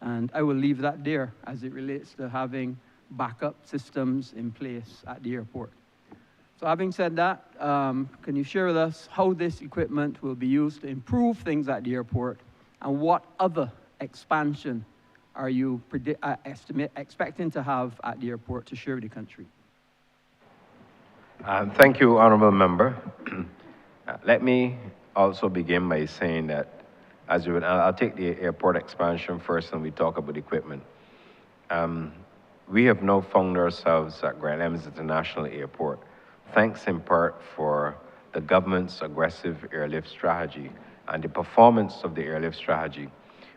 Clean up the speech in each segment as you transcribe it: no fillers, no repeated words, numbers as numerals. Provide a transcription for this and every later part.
And I will leave that there as it relates to having backup systems in place at the airport. So having said that, can you share with us how this equipment will be used to improve things at the airport, and what other expansion are you expecting to have at the airport to share with the country? Thank you, Honourable Member. Let me also begin by saying that, as you would, I'll take the airport expansion first and we talk about equipment. We have now found ourselves at Grand Lems International Airport, thanks in part for the government's aggressive airlift strategy and the performance of the airlift strategy,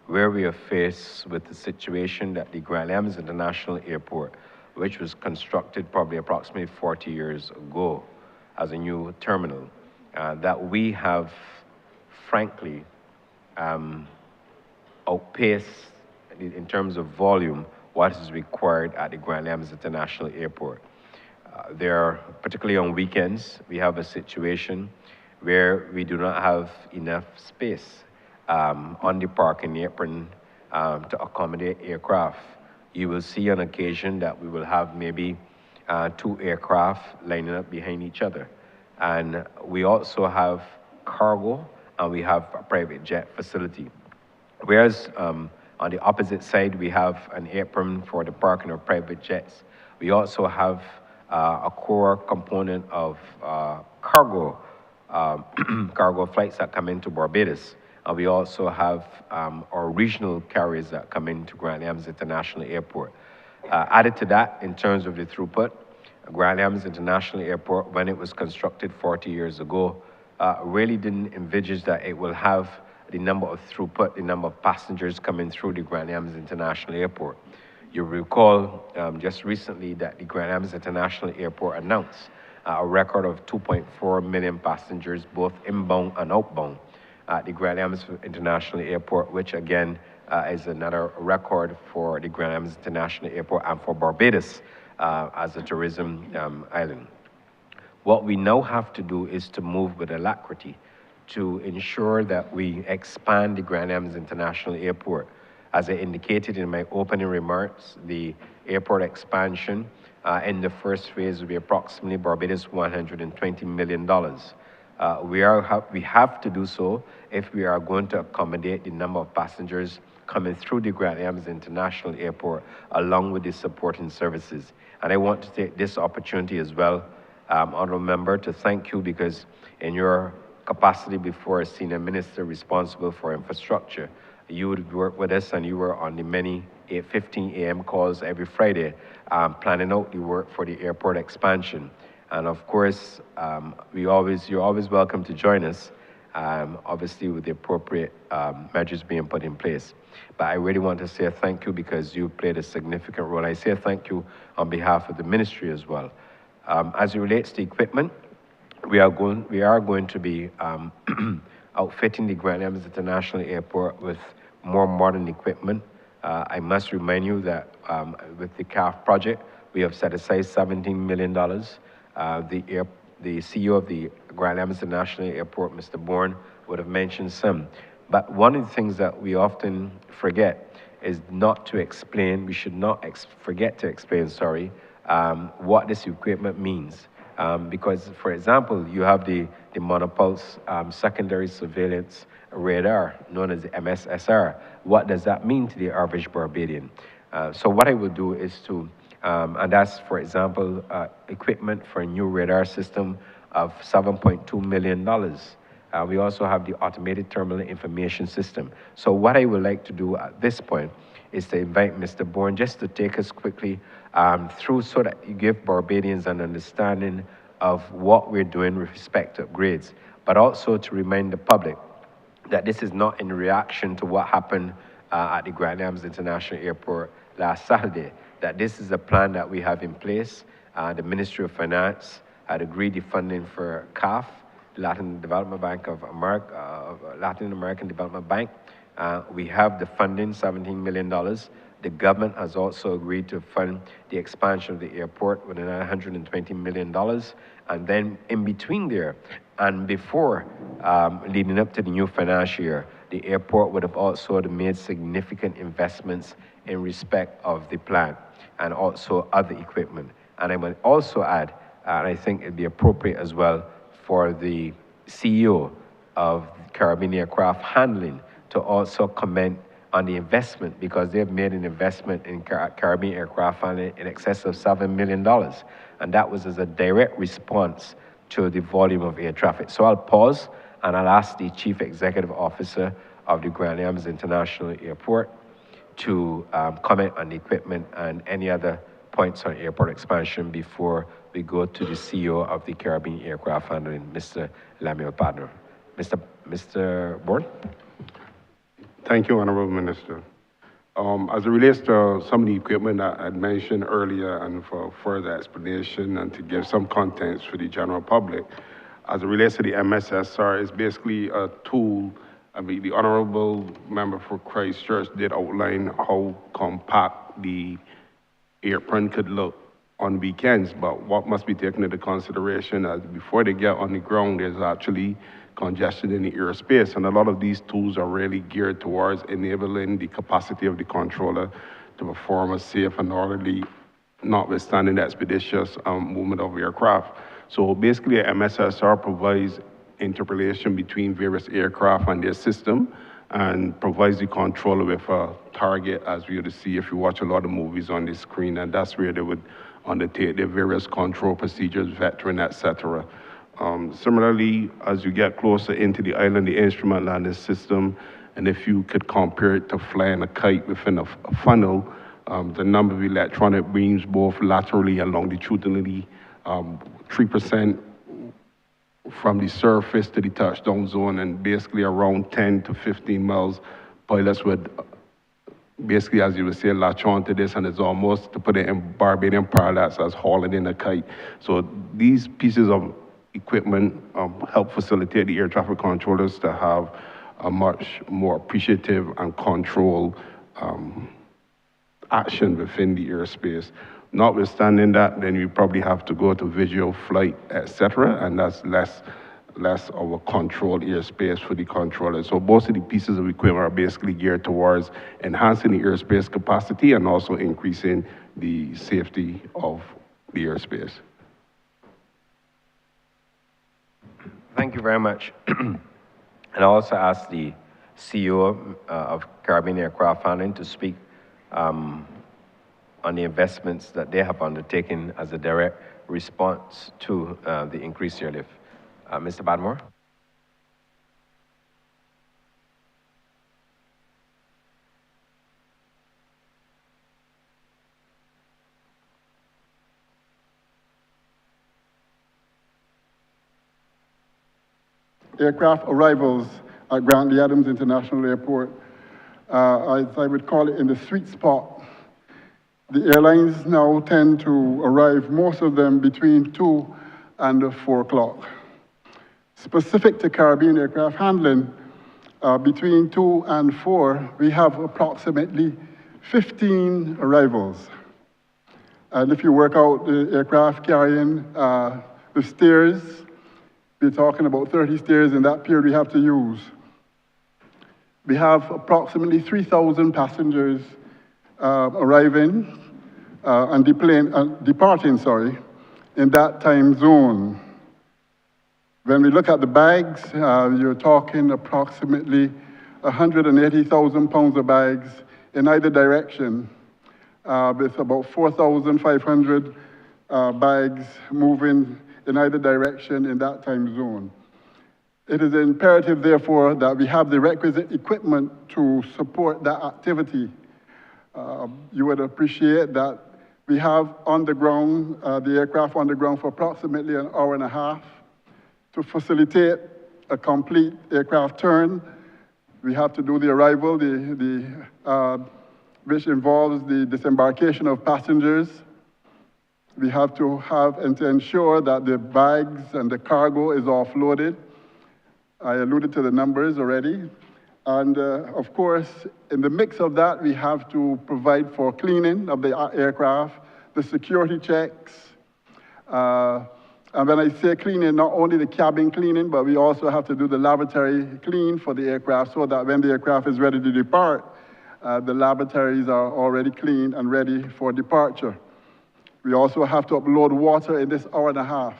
where we are faced with the situation that the Grand Lems International Airport, which was constructed probably approximately 40 years ago as a new terminal, that we have, frankly, outpaced in terms of volume what is required at the Grand Lems International Airport. There, particularly on weekends, we have a situation where we do not have enough space on the parking apron to accommodate aircraft. You will see on occasion that we will have maybe 2 aircraft lining up behind each other. And we also have cargo and we have a private jet facility. Whereas on the opposite side, we have an apron for the parking of private jets. We also have a core component of cargo cargo flights that come into Barbados. And we also have our regional carriers that come into Grand Lems International Airport. Added to that, in terms of the throughput, Grand Lems International Airport, when it was constructed 40 years ago, really didn't envisage that it will have the number of throughput, the number of passengers coming through the Grand Lems International Airport. You recall just recently that the Grand Lems International Airport announced a record of 2.4 million passengers, both inbound and outbound, at the Grand Lems International Airport, which again is another record for the Grand Lems International Airport and for Barbados as a tourism island. What we now have to do is to move with alacrity to ensure that we expand the Grand Lems International Airport. As I indicated in my opening remarks, the airport expansion in the first phase will be approximately Barbados $120 million. We have to do so if we are going to accommodate the number of passengers coming through the Grand Lems International Airport, along with the supporting services. And I want to take this opportunity as well, Honourable Member, to thank you, because in your capacity before a senior minister responsible for infrastructure, you would work with us and you were on the many 8:15 a.m. calls every Friday, planning out the work for the airport expansion. And of course, you're always welcome to join us, obviously with the appropriate measures being put in place. But I really want to say thank you because you played a significant role. I say thank you on behalf of the ministry as well. As it relates to equipment, we are going to be outfitting the Grand Lems International Airport with more modern equipment. I must remind you that with the CAF project, we have set aside $17 million. The CEO of the Grand Lems International Airport, Mr. Bourne, would have mentioned some. But one of the things that we often forget is not to explain, we should not forget to explain, what this equipment means. Because, for example, you have the monopulse secondary surveillance radar, known as the MSSR. What does that mean to the average Barbadian? So what I will do is to, and that's, for example, equipment for a new radar system of $7.2 million. We also have the automated terminal information system. So what I would like to do at this point is to invite Mr. Bourne just to take us quickly through, so that you give Barbadians an understanding of what we're doing with respect to upgrades, but also to remind the public that this is not in reaction to what happened at the Grand Lems International Airport last Saturday, that this is a plan that we have in place. The Ministry of Finance had agreed the funding for CAF, Latin Development Bank of America, Latin American Development Bank. We have the funding, $17 million. The government has also agreed to fund the expansion of the airport with another $120 million. And then in between there, and before leading up to the new financial year, the airport would have also made significant investments in respect of the plant and also other equipment. And I would also add, and I think it'd be appropriate as well for the CEO of Caribbean Aircraft Handling to also comment on the investment, because they've made an investment in Caribbean Aircraft Handling in excess of $7 million. And that was as a direct response to the volume of air traffic. So I'll pause and I'll ask the Chief Executive Officer of the Grand Yams International Airport to comment on the equipment and any other points on airport expansion before we go to the CEO of the Caribbean Aircraft Handling, Mr. Lemuel Partner. Mr. Bourne? Thank you, Honourable Minister. As it relates to some of the equipment that I mentioned earlier, and for further explanation and to give some context for the general public, as it relates to the MSSR, it's basically a tool. I mean, the Honourable Member for Christchurch did outline how compact the airplane could look on weekends, but what must be taken into consideration is before they get on the ground, there's actually congestion in the airspace, and a lot of these tools are really geared towards enabling the capacity of the controller to perform a safe and orderly, notwithstanding the expeditious movement of aircraft. So basically, MSSR provides interrelation between various aircraft and their system, and provides the controller with a target, as we would see if you watch a lot of movies on the screen, and that's where they would undertake their various control procedures, vectoring, etc. Similarly, as you get closer into the island, the instrument landing system, and if you could compare it to flying a kite within a funnel, the number of electronic beams, both laterally and longitudinally, 3% from the surface to the touchdown zone, and basically around 10 to 15 miles, pilots would basically, as you would say, latch on to this, and it's almost, to put it in Barbadian parlance, as hauling in a kite. So these pieces of equipment help facilitate the air traffic controllers to have a much more appreciative and controlled action within the airspace. Notwithstanding that, then you probably have to go to visual flight, etc., and that's less of a controlled airspace for the controller. So most of the pieces of equipment are basically geared towards enhancing the airspace capacity and also increasing the safety of the airspace. Thank you very much. And I also asked the CEO of Caribbean Aircraft Handling to speak on the investments that they have undertaken as a direct response to the increased airlift. Mr. Badmore? Aircraft arrivals at Grantley Adams International Airport, as I would call it, in the sweet spot. The airlines now tend to arrive, most of them, between 2 and 4 o'clock. Specific to Caribbean Aircraft Handling, between 2 and 4, we have approximately 15 arrivals. And if you work out the aircraft carrying the stairs, we're talking about 30 stairs in that period we have to use. We have approximately 3,000 passengers arriving and departing, in that time zone. When we look at the bags, you're talking approximately 180,000 pounds of bags in either direction, with about 4,500 bags moving in either direction in that time zone. It is imperative, therefore, that we have the requisite equipment to support that activity. You would appreciate that we have on the ground, the aircraft on the ground for approximately an hour and a half to facilitate a complete aircraft turn. We have to do the arrival, which involves the disembarkation of passengers. We have to have and to ensure that the bags and the cargo is offloaded. I alluded to the numbers already. And of course, in the mix of that, we have to provide for cleaning of the aircraft, the security checks, And when I say cleaning, not only the cabin cleaning, but we also have to do the lavatory clean for the aircraft so that when the aircraft is ready to depart, the lavatories are already clean and ready for departure. We also have to upload water in this hour and a half.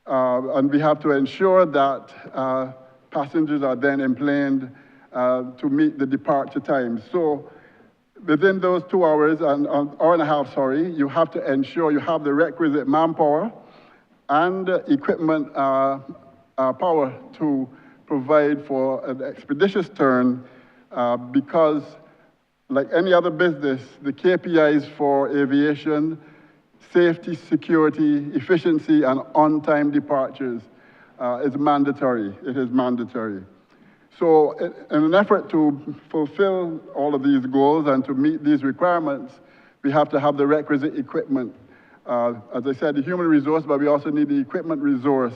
And we have to ensure that passengers are then emplaned to meet the departure time. So within those 2 hours and hour and a half, sorry, you have to ensure you have the requisite manpower and equipment power to provide for an expeditious turn because like any other business, the KPIs for aviation, safety, security, efficiency, and on-time departures is mandatory. It is mandatory. So in an effort to fulfill all of these goals and to meet these requirements, we have to have the requisite equipment. As I said, the human resource, but we also need the equipment resource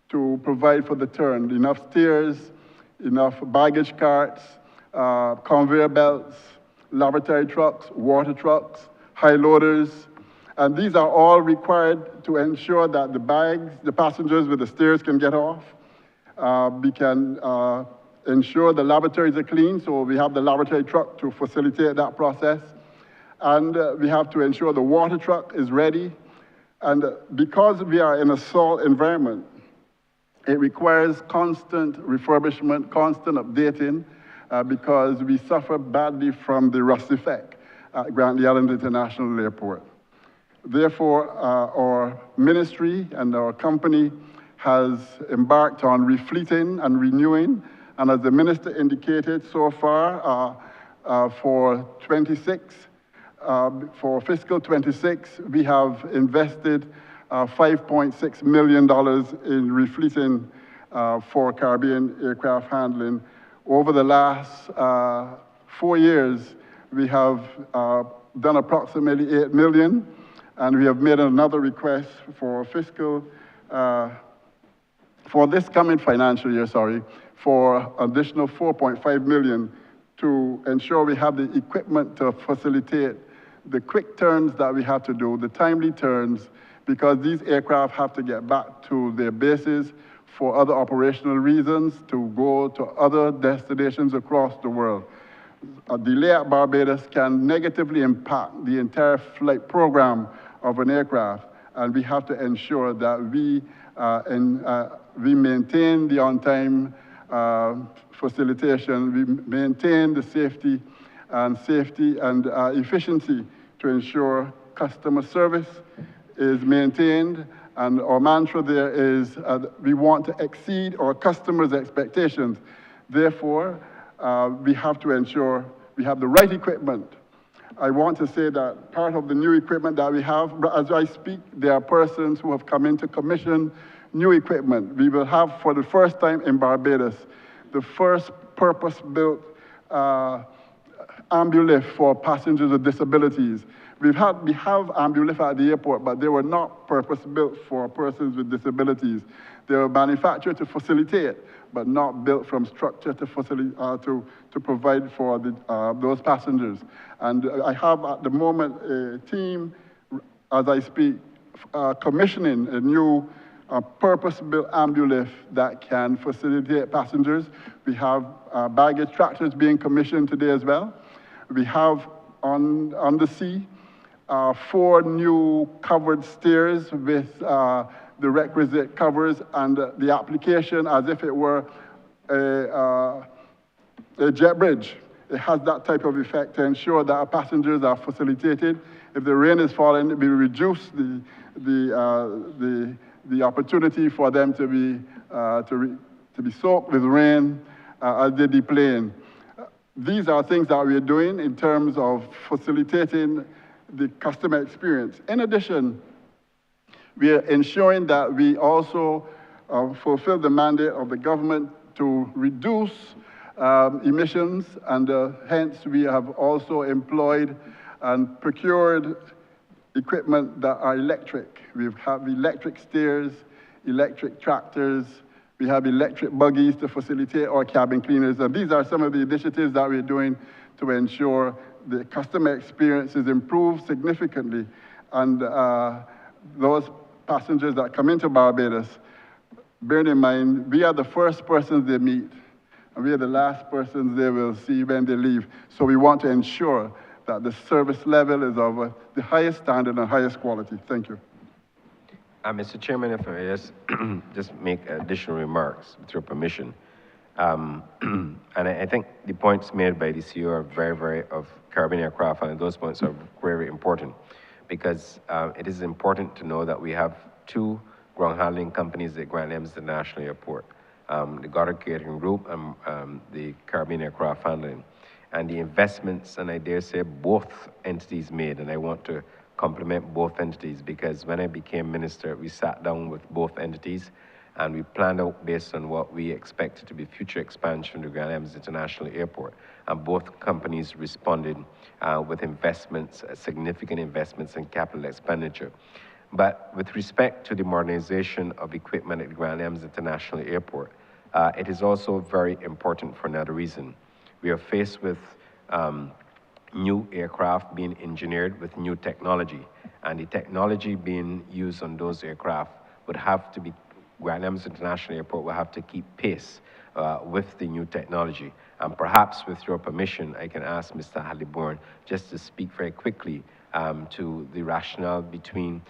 to provide for the turn. Enough stairs, enough baggage carts, conveyor belts, lavatory trucks, water trucks, high loaders, and these are all required to ensure that the passengers with the stairs can get off. We can ensure the lavatories are clean, so we have the lavatory truck to facilitate that process. And we have to ensure the water truck is ready. And because we are in a salt environment, it requires constant refurbishment, constant updating, because we suffer badly from the rust effect at Grantley Adams International Airport. Therefore, our ministry and our company has embarked on refleeting and renewing. And as the minister indicated, so far for fiscal 26, we have invested $5.6 million in refleeting for Caribbean aircraft handling. Over the last 4 years, we have done approximately $8 million, and we have made another request for for this coming financial year, for additional $4.5 million to ensure we have the equipment to facilitate the quick turns that we have to do, the timely turns, because these aircraft have to get back to their bases for other operational reasons, to go to other destinations across the world. A delay at Barbados can negatively impact the entire flight program of an aircraft, and we have to ensure that we maintain the on-time facilitation, we maintain the safety and efficiency to ensure customer service is maintained. And our mantra there is we want to exceed our customers' expectations. Therefore, we have to ensure we have the right equipment. I want to say that part of the new equipment that we have, as I speak, there are persons who have come in to commission new equipment. We will have, for the first time in Barbados, the first purpose-built ambulift for passengers with disabilities. We have ambulift at the airport, but they were not purpose-built for persons with disabilities. They were manufactured to facilitate, but not built from structure to provide for those passengers. And I have at the moment a team, as I speak, commissioning a new purpose-built ambulift that can facilitate passengers. We have baggage tractors being commissioned today as well. We have on the sea 4 new covered stairs with the requisite covers and the application as if it were a jet bridge. It has that type of effect to ensure that our passengers are facilitated. If the rain is falling, we reduce the opportunity for them to be soaked with rain as they deplane. These are things that we are doing in terms of facilitating the customer experience. In addition, we are ensuring that we also fulfill the mandate of the government to reduce emissions, and hence we have also employed and procured equipment that are electric. We have electric stairs, electric tractors, we have electric buggies to facilitate our cabin cleaners, and these are some of the initiatives that we're doing to ensure the customer experience is improved significantly, and those passengers that come into Barbados, bearing in mind, we are the first persons they meet, and we are the last persons they will see when they leave. So we want to ensure that the service level is of the highest standard and highest quality. Thank you. Mr. Chairman, if I may just make additional remarks, with your permission. And I think the points made by the CEO are very of Caribbean Aircraft, and those points are very important because it is important to know that we have two ground handling companies at Grand Lems International Airport, the Goddard Catering Group and the Caribbean Aircraft Handling. And the investments, and I dare say both entities made, and I want to compliment both entities because when I became minister, we sat down with both entities and we planned out based on what we expected to be future expansion to Grand Lems International Airport. And both companies responded with investments, significant investments in capital expenditure. But with respect to the modernization of equipment at Grand Lems International Airport, it is also very important for another reason. We are faced with new aircraft being engineered with new technology, and the technology being used on those aircraft would have to be, Grand Lems International Airport will have to keep pace with the new technology. And perhaps with your permission, I can ask Mr. Halliburn just to speak very quickly to the rationale between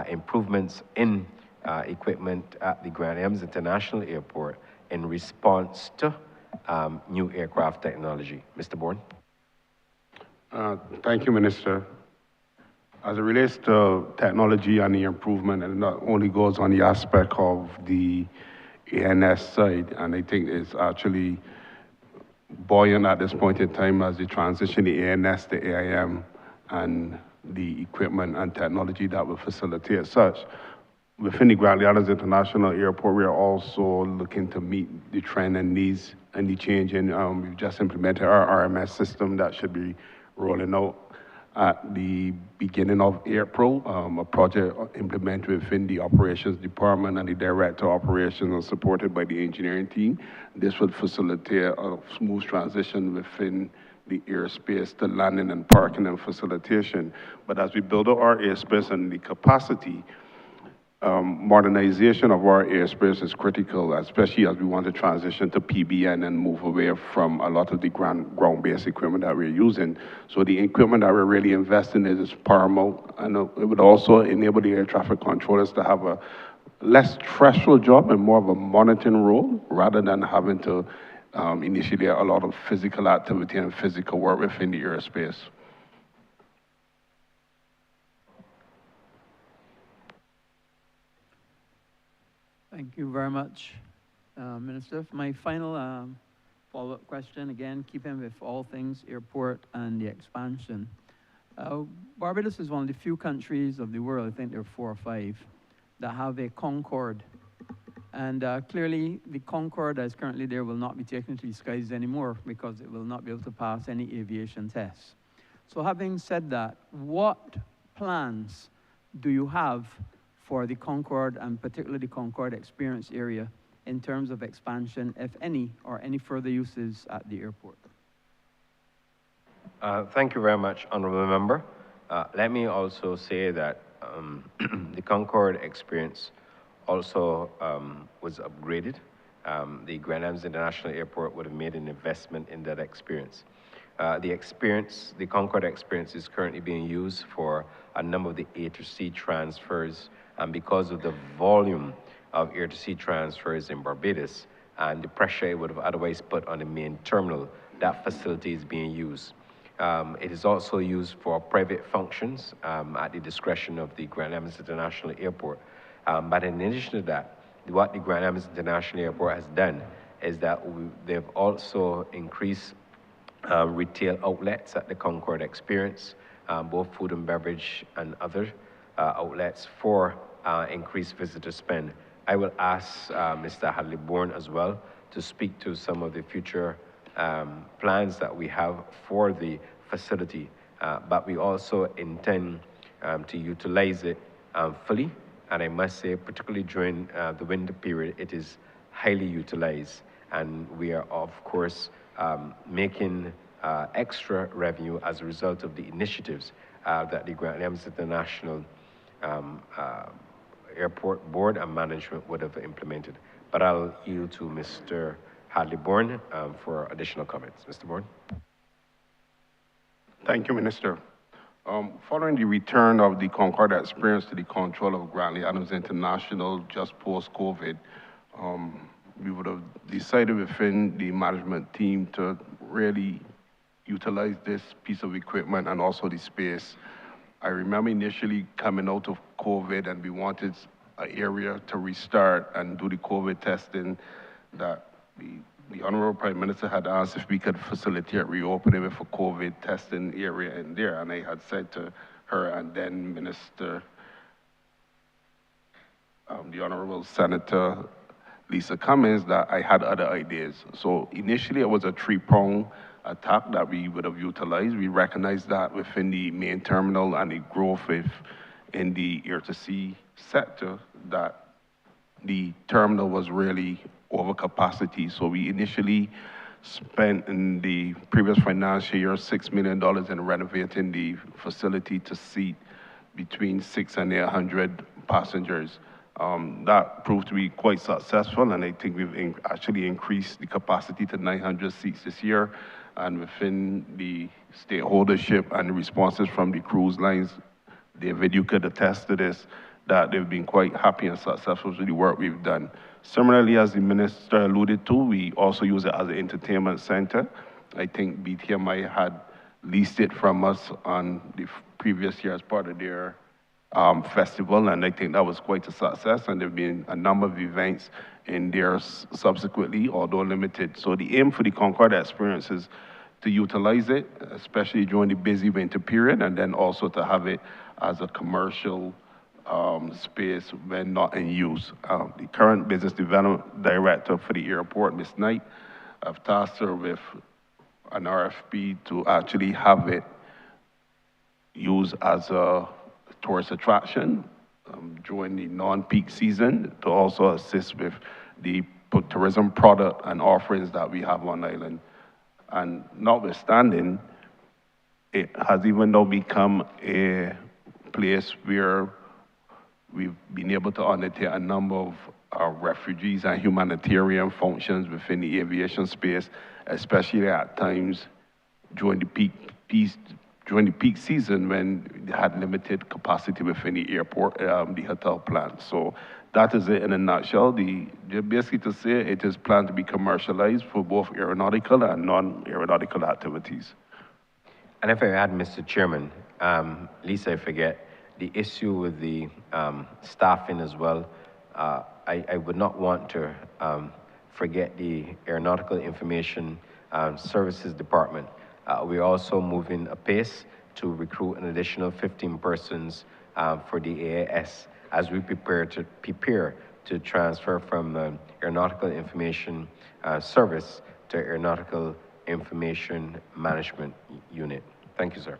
improvements in equipment at the Grand Lems International Airport in response to new aircraft technology. Mr. Bourne. Thank you, Minister. As it relates to technology and the improvement, it not only goes on the aspect of the ANS side, and I think it's actually buoyant at this point in time as we transition the ANS to AIM and the equipment and technology that will facilitate such. Within the Grand Islands International Airport, we are also looking to meet the trend and needs and the change in, we've just implemented our RMS system that should be rolling out at the beginning of April, a project implemented within the operations department and the director of operations and supported by the engineering team. This would facilitate a smooth transition within the airspace to landing and parking and facilitation. But as we build out our airspace and the capacity, modernization of our airspace is critical, especially as we want to transition to PBN and move away from a lot of the ground-based equipment that we're using. So the equipment that we're really investing in is paramount, and it would also enable the air traffic controllers to have a less stressful job and more of a monitoring role, rather than having to initiate a lot of physical activity and physical work within the airspace. Thank you very much, Minister. My final follow-up question, again, keeping with all things airport and the expansion. Barbados is one of the few countries of the world, I think there are 4 or 5, that have a Concorde. And clearly, the Concorde that is currently there will not be taken to the skies anymore because it will not be able to pass any aviation tests. So having said that, what plans do you have for the Concorde and particularly the Concorde experience area in terms of expansion, if any, or any further uses at the airport? Thank you very much, Honourable Member. Let me also say that the Concorde experience also was upgraded. The Grand Lems International Airport would have made an investment in that experience. The Concorde experience is currently being used for a number of the A to C transfers, and because of the volume of air to sea transfers in Barbados and the pressure it would have otherwise put on the main terminal, that facility is being used. It is also used for private functions at the discretion of the Grand Lems International Airport. But in addition to that, what the Grand Lems International Airport has done is that they've also increased retail outlets at the Concorde experience, both food and beverage and other outlets for increased visitor spend. I will ask Mr. Halliburn as well to speak to some of the future plans that we have for the facility, but we also intend to utilize it fully. And I must say, particularly during the winter period, it is highly utilized. And we are, of course, making extra revenue as a result of the initiatives that the Grand Lems International airport board and management would have implemented. But I'll yield to Mr. Hadley Bourne for additional comments. Mr. Bourne. Thank you, Minister. Following the return of the Concordia experience to the control of Grantley Adams International just post-COVID, we would have decided within the management team to really utilize this piece of equipment and also the space. I remember initially coming out of COVID and we wanted an area to restart and do the COVID testing that the Honourable Prime Minister had asked if we could facilitate reopening with a COVID testing area in there. And I had said to her and then Minister, the Honourable Senator Lisa Cummins, that I had other ideas. So initially it was a three-prong attack that we would have utilized. We recognized that within the main terminal and the growth in the air-to-sea sector, that the terminal was really over capacity. So we initially spent in the previous financial year $6 million in renovating the facility to seat between 600 and 800 passengers. That proved to be quite successful, and I think we've actually increased the capacity to 900 seats this year. And within the stakeholdership and the responses from the cruise lines, David, you could attest to this, that they've been quite happy and successful with the work we've done. Similarly, as the Minister alluded to, we also use it as an entertainment center. I think BTMI had leased it from us on the previous year as part of their festival, and I think that was quite a success, and there have been a number of events in there subsequently, although limited. So the aim for the Concordia experience is to utilize it, especially during the busy winter period, and then also to have it as a commercial space when not in use. The current business development director for the airport, Ms. Knight, I've tasked her with an RFP to actually have it used as a tourist attraction during the non-peak season to also assist with the tourism product and offerings that we have on island. And notwithstanding, it has even now become a place where we've been able to undertake a number of refugees and humanitarian functions within the aviation space, especially at times during the peak season when they had limited capacity within the airport, the hotel plant. So that is it in a nutshell. Basically to say it is planned to be commercialized for both aeronautical and non-aeronautical activities. And if I add, Mr. Chairman, Lisa, I forget, the issue with the staffing as well, I would not want to forget the Aeronautical Information Services Department. We're also moving apace to recruit an additional 15 persons for the AAS as we prepare to transfer from the Aeronautical Information Service to Aeronautical Information Management Unit. Thank you, sir.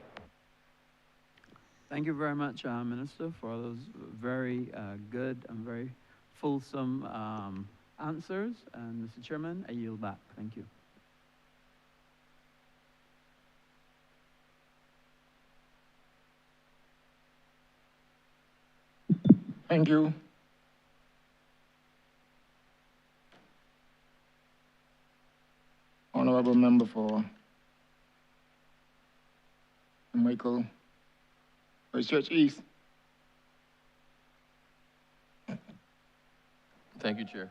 Thank you very much, Minister, for those very good and very fulsome answers. And Mr. Chairman, I yield back. Thank you. Thank you. Honourable Member for Michael Christchurch East. Thank you, Chair.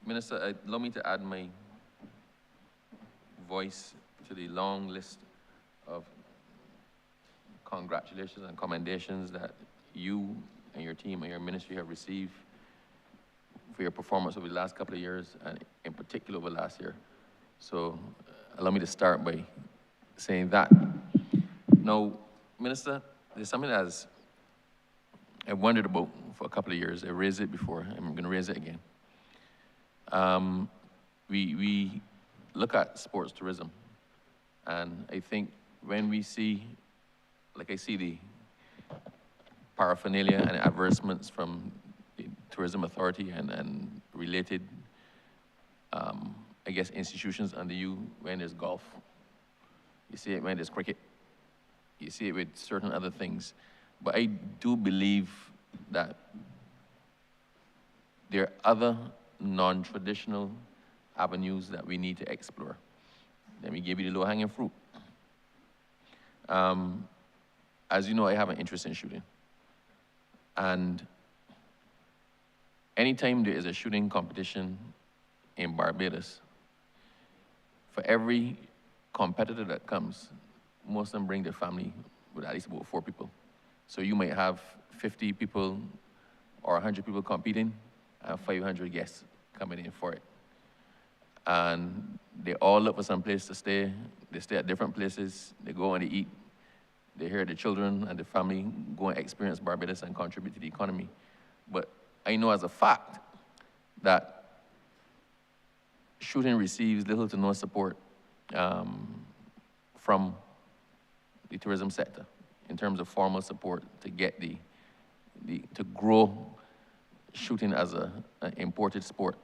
Minister, allow me to add my voice to the long list of congratulations and commendations that you and your team and your ministry have received for your performance over the last couple of years, and in particular over last year. So allow me to start by saying that. Now, Minister, there's something that I've wondered about for a couple of years. I raised it before, and I'm gonna raise it again. We look at sports tourism, and I think when we see, like I see the paraphernalia and advertisements from the Tourism Authority and related, I guess, institutions under you when there's golf. You see it when there's cricket. You see it with certain other things. But I do believe that there are other non-traditional avenues that we need to explore. Let me give you the low-hanging fruit. As you know, I have an interest in shooting. And anytime there is a shooting competition in Barbados, for every competitor that comes, most of them bring their family with at least about 4 people. So you might have 50 people or 100 people competing and 500 guests coming in for it. And they all look for some place to stay. They stay at different places. They go and they eat. They hear the children and the family go and experience Barbados and contribute to the economy. But I know as a fact that shooting receives little to no support from the tourism sector in terms of formal support to get to grow shooting as an imported sport.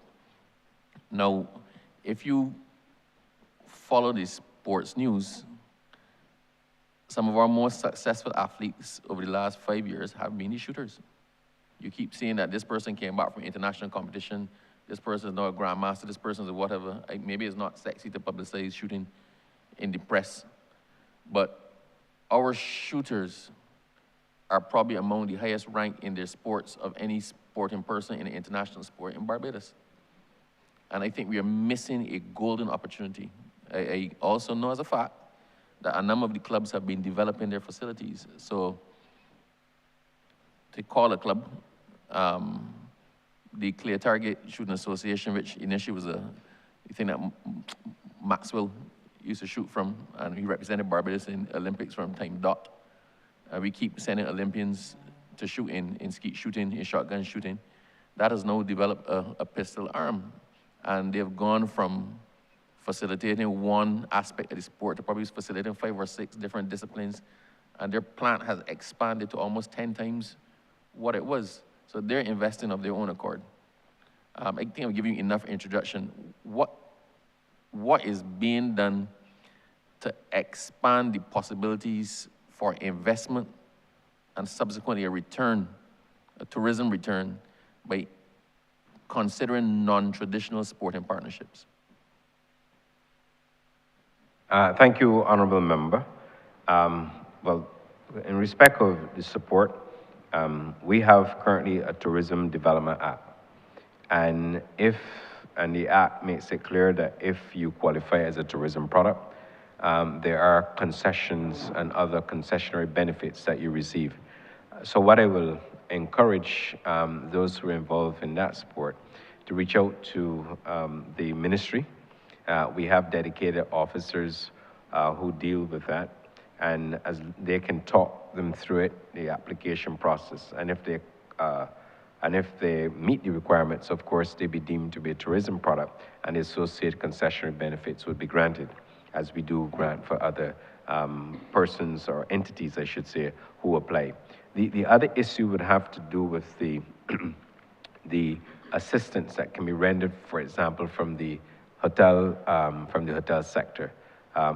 Now, if you follow the sports news, some of our most successful athletes over the last 5 years have been the shooters. You keep seeing that this person came back from international competition, this person is now a grandmaster, this person is a whatever. Maybe it's not sexy to publicize shooting in the press, but our shooters are probably among the highest ranked in their sports of any sporting person in the international sport in Barbados. And I think we are missing a golden opportunity. I also know as a fact that a number of the clubs have been developing their facilities. So to call a club, the Clear Target Shooting Association, which initially was a thing that Maxwell used to shoot from, and he represented Barbados in Olympics from time dot. We keep sending Olympians to shoot in skeet shooting, in shotgun shooting. That has now developed a pistol arm. And they've gone from facilitating one aspect of the sport to probably facilitating 5 or 6 different disciplines. And their plant has expanded to almost 10 times what it was. So they're investing of their own accord. I think I'm giving you enough introduction. What is being done to expand the possibilities for investment and subsequently a return, a tourism return, by considering non-traditional sporting partnerships? Thank you, Honourable Member. Well, in respect of the support, we have currently a Tourism Development Act. And the Act makes it clear that if you qualify as a tourism product, there are concessions and other concessionary benefits that you receive. So what I will encourage those who are involved in that sport to reach out to the ministry. We have dedicated officers who deal with that, and as they can talk them through it, the application process. And if they meet the requirements, of course, they be deemed to be a tourism product, and the associated concessionary benefits would be granted, as we do grant for other persons or entities, I should say, who apply. The other issue would have to do with the assistance that can be rendered, for example, from the hotel sector.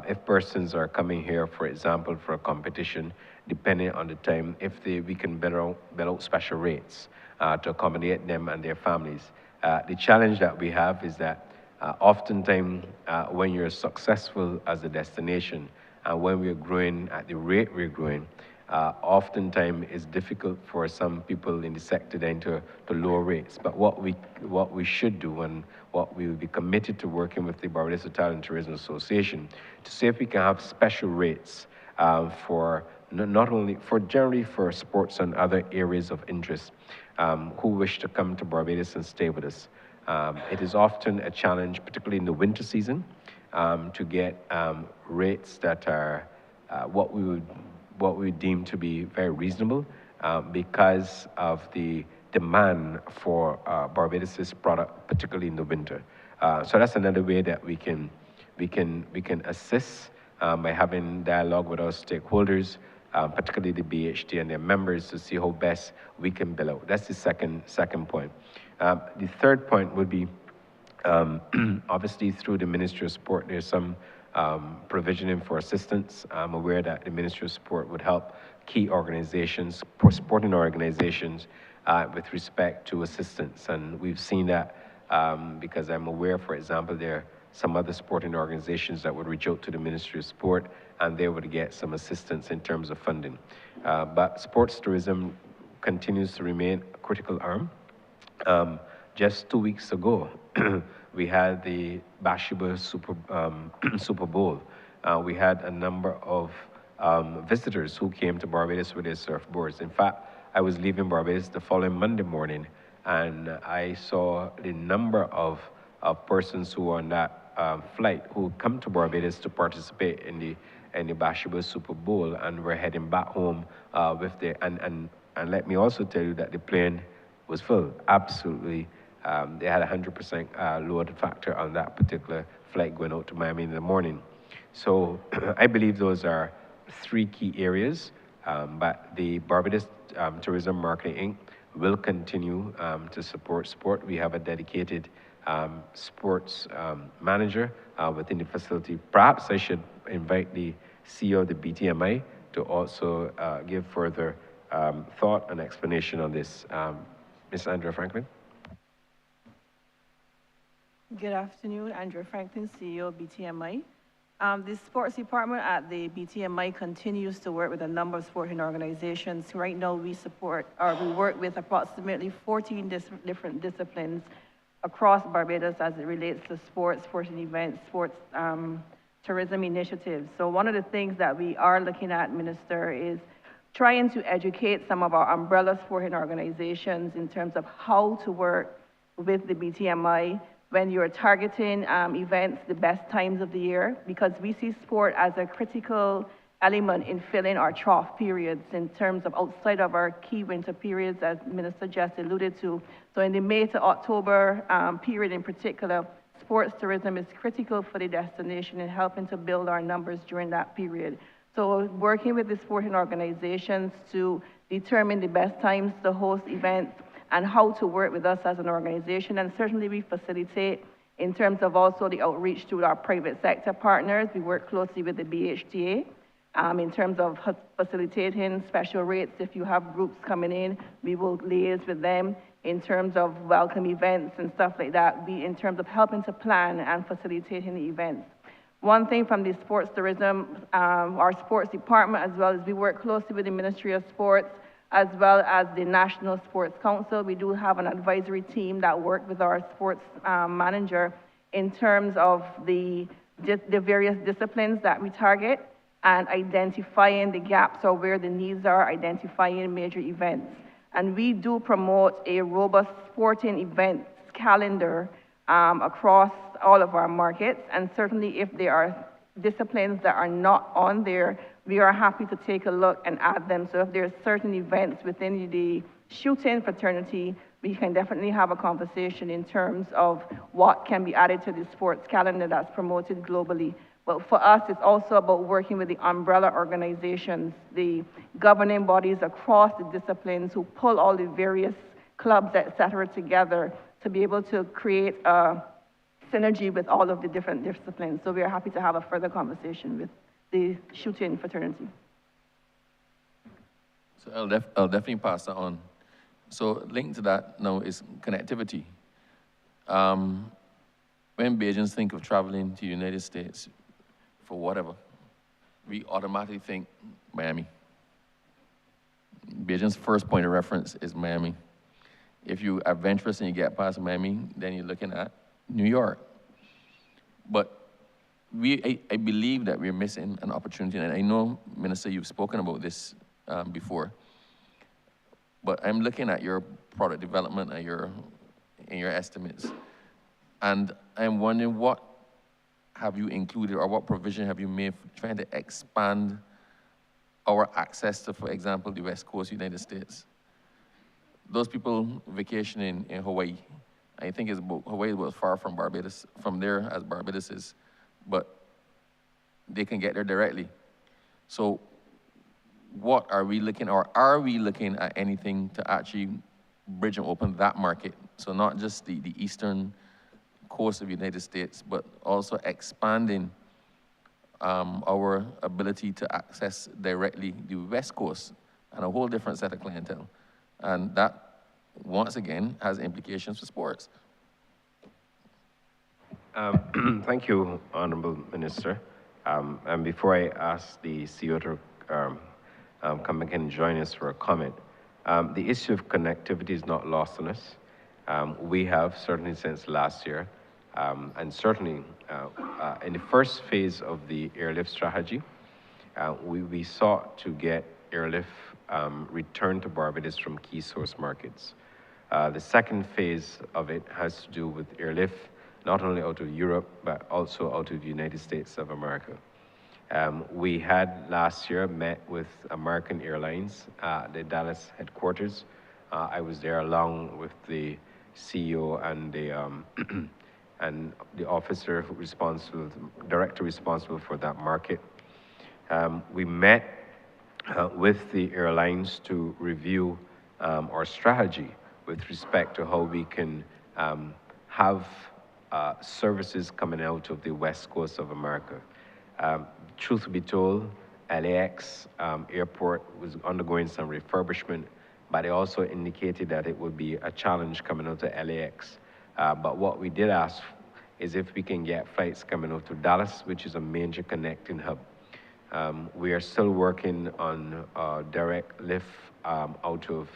If persons are coming here, for example, for a competition, depending on the time, we can build out special rates to accommodate them and their families. The challenge that we have is that oftentimes when you're successful as a destination and when we're growing at the rate we're growing, oftentimes it's difficult for some people in the sector then to lower rates. But what we should do, and what we will be committed to working with the Barbados Hotel and Tourism Association, to see if we can have special rates for not only generally for sports and other areas of interest who wish to come to Barbados and stay with us. It is often a challenge, particularly in the winter season, to get rates that are what we deem to be very reasonable because of the demand for Barbados' product, particularly in the winter. So that's another way that we can assist by having dialogue with our stakeholders, particularly the BHT and their members, to see how best we can build out. That's the second point. The third point would be, obviously through the Ministry of Sport, there's some provisioning for assistance. I'm aware that the Ministry of Sport would help key organizations, sporting organizations, with respect to assistance. And we've seen that because I'm aware, for example, there are some other sporting organizations that would reach out to the Ministry of Sport and they would get some assistance in terms of funding. But sports tourism continues to remain a critical arm. Just 2 weeks ago, we had the Basketball Super Bowl. We had a number of visitors who came to Barbados with their surfboards. In fact, I was leaving Barbados the following Monday morning, and I saw the number of persons who were on that flight who come to Barbados to participate in the Basketball Super Bowl, and we're heading back home with and let me also tell you that the plane was full, absolutely. They had a 100% load factor on that particular flight going out to Miami in the morning. So I believe those are 3 key areas, but the Barbados Tourism Marketing Inc. will continue to support sport. We have a dedicated sports manager within the facility. Perhaps I should invite the CEO of the BTMI to also give further thought and explanation on this. Ms. Andrea Franklin. Good afternoon, Andrea Franklin, CEO of BTMI. The sports department at the BTMI continues to work with a number of sporting organizations. Right now, we work with approximately 14 different disciplines across Barbados as it relates to sports, sporting events, sports tourism initiatives. So one of the things that we are looking at, Minister, is trying to educate some of our umbrella sporting organizations in terms of how to work with the BTMI when you're targeting events, the best times of the year, because we see sport as a critical element in filling our trough periods in terms of outside of our key winter periods, as Minister just alluded to. So in the May to October period in particular, sports tourism is critical for the destination and helping to build our numbers during that period. So working with the sporting organizations to determine the best times to host events and how to work with us as an organization. And certainly we facilitate in terms of also the outreach to our private sector partners. We work closely with the BHTA in terms of facilitating special rates. If you have groups coming in, we will liaise with them in terms of welcome events and stuff like that, in terms of helping to plan and facilitating the events. One thing from the sports tourism, our sports department as well, is we work closely with the Ministry of Sports as well as the National Sports Council. We do have an advisory team that work with our sports manager in terms of the various disciplines that we target and identifying the gaps or where the needs are, identifying major events. And we do promote a robust sporting events calendar across all of our markets. And certainly if there are disciplines that are not on there, we are happy to take a look and add them. So if there's certain events within the shooting fraternity, we can definitely have a conversation in terms of what can be added to the sports calendar that's promoted globally. But for us, it's also about working with the umbrella organizations, the governing bodies across the disciplines who pull all the various clubs, et cetera, together to be able to create a synergy with all of the different disciplines. So we are happy to have a further conversation with the shooting fraternity. So I'll definitely pass that on. So linked to that now is connectivity. When Bajans think of traveling to the United States for whatever, we automatically think Miami. Bajan's first point of reference is Miami. If you are adventurous and you get past Miami, then you're looking at New York. But I believe that we're missing an opportunity, and I know, Minister, you've spoken about this before, but I'm looking at your product development and your estimates, and I'm wondering what have you included or what provision have you made for trying to expand our access to, for example, the West Coast United States. Those people vacationing in Hawaii, I think Hawaii was far from Barbados, from there as Barbados is, but they can get there directly. So what are we looking, or are we looking at anything to actually bridge and open that market? So not just the eastern coast of the United States, but also expanding our ability to access directly the West Coast and a whole different set of clientele. And that, once again, has implications for sports. Thank you, Honourable Minister. And before I ask the CEO to come back and join us for a comment, the issue of connectivity is not lost on us. We have, certainly since last year, and certainly in the first phase of the airlift strategy, we sought to get airlift returned to Barbados from key source markets. The second phase of it has to do with airlift, not only out of Europe, but also out of the United States of America. We had last year met with American Airlines, the Dallas headquarters. I was there along with the CEO and the and the officer responsible, director responsible for that market. We met with the airlines to review our strategy with respect to how we can have services coming out of the West Coast of America. Truth be told, LAX airport was undergoing some refurbishment, but they also indicated that it would be a challenge coming out of LAX. But what we did ask is if we can get flights coming out to Dallas, which is a major connecting hub. We are still working on direct lift out of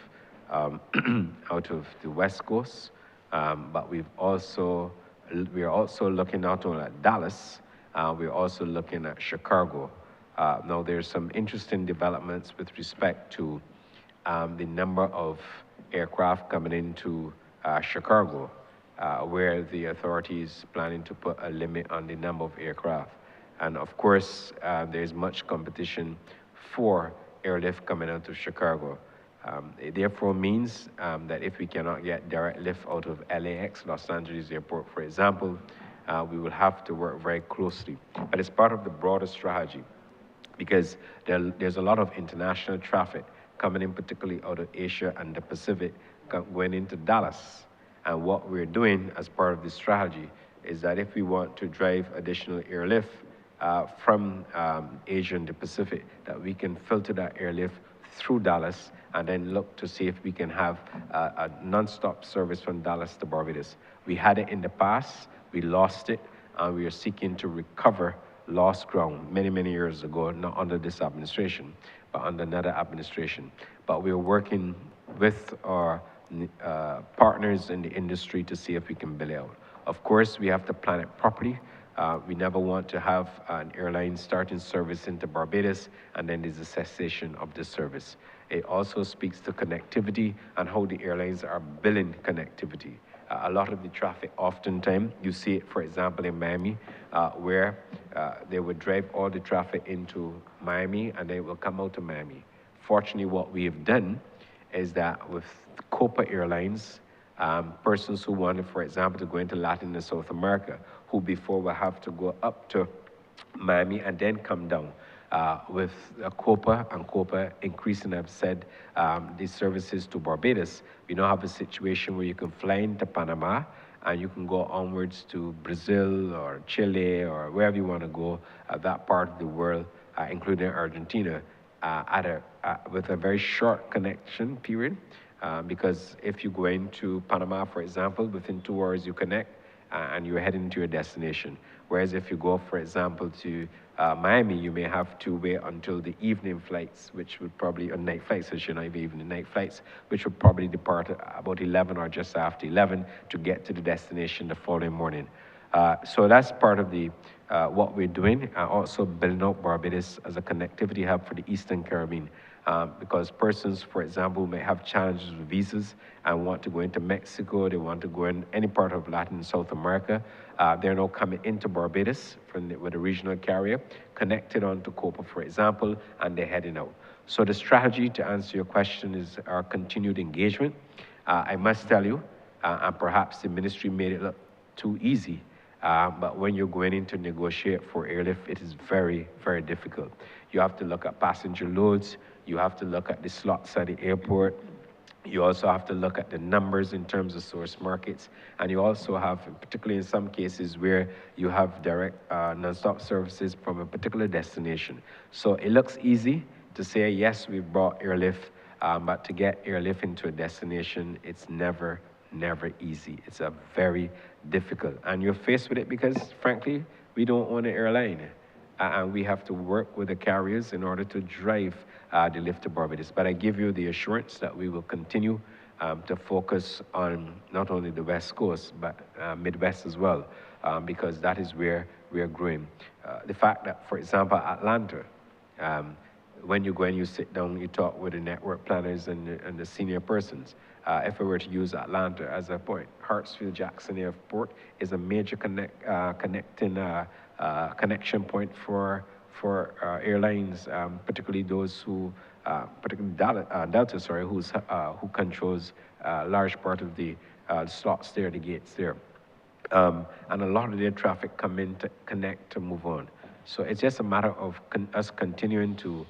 the West Coast, but we are also looking not only at Dallas, we're also looking at Chicago. Now there's some interesting developments with respect to the number of aircraft coming into Chicago, where the authority is planning to put a limit on the number of aircraft. And of course, there's much competition for airlift coming out of Chicago. It therefore means that if we cannot get direct lift out of LAX, Los Angeles Airport, for example, we will have to work very closely. But it's part of the broader strategy, because there's a lot of international traffic coming in, particularly out of Asia and the Pacific, going into Dallas. And what we're doing as part of this strategy is that if we want to drive additional airlift from Asia and the Pacific, that we can filter that airlift through Dallas and then look to see if we can have a non-stop service from Dallas to Barbados. We had it in the past, we lost it, and we are seeking to recover lost ground many, many years ago, not under this administration, but under another administration. But we are working with our partners in the industry to see if we can build it out. Of course, we have to plan it properly. We never want to have an airline starting service into Barbados and then there's a cessation of the service. It also speaks to connectivity and how the airlines are billing connectivity. A lot of the traffic, oftentimes, you see it, for example, in Miami, where they would drive all the traffic into Miami and they will come out to Miami. Fortunately, what we have done is that with Copa Airlines, persons who wanted, for example, to go into Latin and South America, who before would have to go up to Miami and then come down. With Copa and Copa increasing, I've said, the services to Barbados, we now have a situation where you can fly into Panama and you can go onwards to Brazil or Chile or wherever you want to go, that part of the world, including Argentina, with a very short connection period. Because if you go into Panama, for example, within 2 hours you connect and you're heading to your destination. Whereas if you go, for example, to Miami, you may have to wait until the evening flights, which would probably, or night flights, I should not be evening, night flights, which would probably depart about 11 or just after 11 to get to the destination the following morning. So that's part of the what we're doing, also building out Barbados as a connectivity hub for the Eastern Caribbean. Because persons, for example, may have challenges with visas and want to go into Mexico, they want to go in any part of Latin and South America. They're now coming into Barbados with a regional carrier, connected onto Copa, for example, and they're heading out. So the strategy, to answer your question, is our continued engagement. I must tell you, and perhaps the ministry made it look too easy, but when you're going in to negotiate for airlift, it is very, very difficult. You have to look at passenger loads, you have to look at the slots at the airport, You also have to look at the numbers in terms of source markets, and you also have, particularly in some cases where you have direct non-stop services from a particular destination. So it looks easy to say, yes, we brought airlift, but to get airlift into a destination, it's never easy. It's a very difficult, and you're faced with it because, frankly, we don't own an airline. And we have to work with the carriers in order to drive the lift to Barbados. But I give you the assurance that we will continue to focus on not only the West Coast, but Midwest as well, because that is where we are growing. The fact that, for example, Atlanta, when you go and you sit down, you talk with the network planners and the senior persons. If I were to use Atlanta as a point, Hartsfield-Jackson Airport is a major connection point for airlines, particularly those who, particularly Delta, sorry, who controls a large part of the slots there, the gates there. And a lot of their traffic come in to connect to move on. So it's just a matter of us continuing to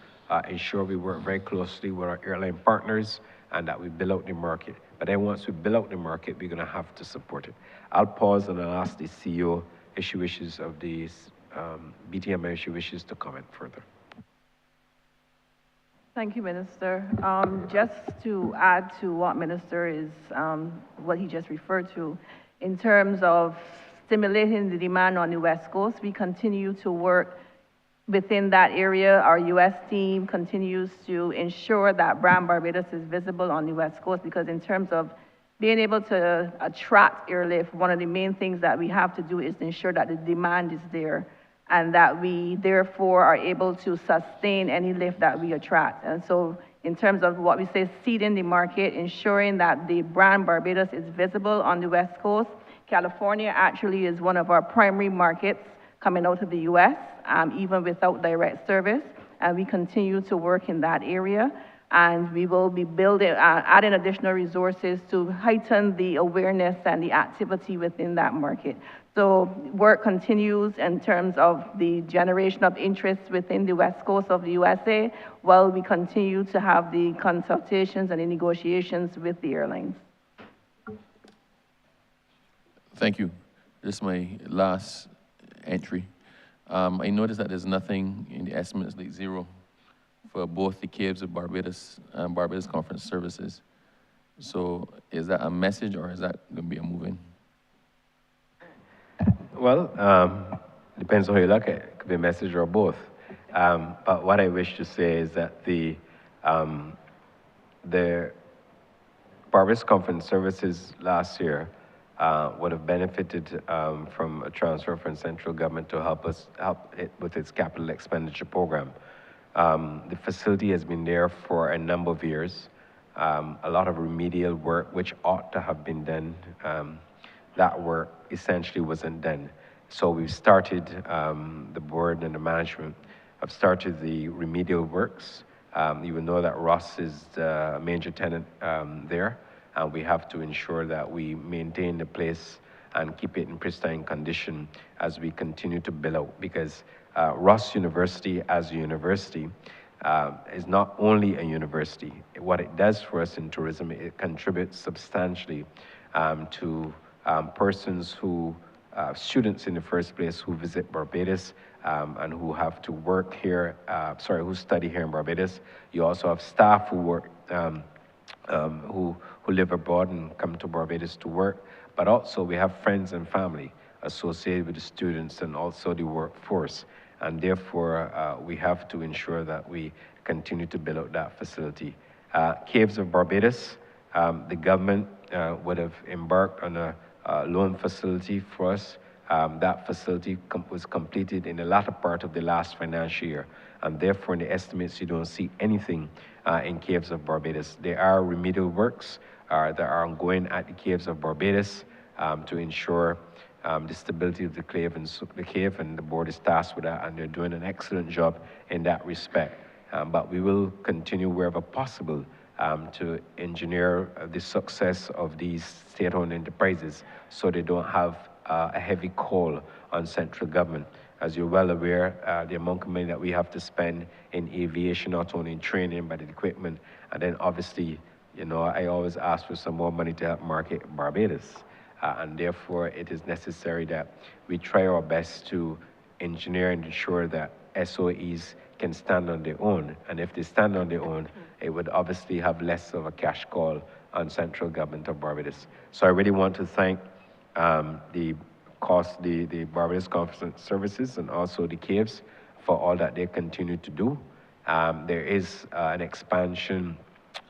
ensure we work very closely with our airline partners and that we build out the market. But then once we build out the market, we're going to have to support it. I'll pause and I'll ask the CEO if she wishes of the BTMI, if she wishes to comment further. Thank you, Minister. Just to add to what Minister is, what he just referred to, in terms of stimulating the demand on the West Coast, we continue to work within that area. Our U.S. team continues to ensure that brand Barbados is visible on the West Coast, because in terms of being able to attract airlift, one of the main things that we have to do is ensure that the demand is there and that we therefore are able to sustain any lift that we attract. And so in terms of what we say, seeding the market, ensuring that the brand Barbados is visible on the West Coast. California actually is one of our primary markets coming out of the U.S., even without direct service, and we continue to work in that area. And we will be building, adding additional resources to heighten the awareness and the activity within that market. So work continues in terms of the generation of interest within the West Coast of the USA, while we continue to have the consultations and the negotiations with the airlines. Thank you. This is my last entry. I noticed that there's nothing in the estimates, like zero, for both the Caves of Barbados and Barbados Conference Services. So is that a message or is that going to be a move-in? Well, depends on how you look at it. It could be a message or both. But what I wish to say is that the Barbados Conference Services last year would have benefited from a transfer from central government to help it with its capital expenditure program. The facility has been there for a number of years. A lot of remedial work, which ought to have been done, that work essentially wasn't done. So we've started, the board and the management have started the remedial works. You will know that Ross is the major tenant there, and we have to ensure that we maintain the place and keep it in pristine condition as we continue to build out, because Ross University as a university is not only a university. What it does for us in tourism, it contributes substantially to persons who, students in the first place who visit Barbados and who have to work here, who study here in Barbados. You also have staff who work, who live abroad and come to Barbados to work, but also we have friends and family associated with the students and also the workforce. And therefore, we have to ensure that we continue to build out that facility. Caves of Barbados, the government would have embarked on a loan facility for us. That facility was completed in the latter part of the last financial year. And therefore, in the estimates, you don't see anything in Caves of Barbados. There are remedial works that are ongoing at the Caves of Barbados to ensure the stability of the cave, and the board is tasked with that, and they're doing an excellent job in that respect. But we will continue wherever possible to engineer the success of these state-owned enterprises so they don't have a heavy call on central government. As you're well aware, the amount of money that we have to spend in aviation, not only in training, but in equipment, and then obviously You know, I always ask for some more money to help market Barbados. And therefore, it is necessary that we try our best to engineer and ensure that SOEs can stand on their own. And if they stand on their own, it would obviously have less of a cash call on central government of Barbados. So I really want to thank the Barbados Conference Services and also the CAVES for all that they continue to do. There is an expansion,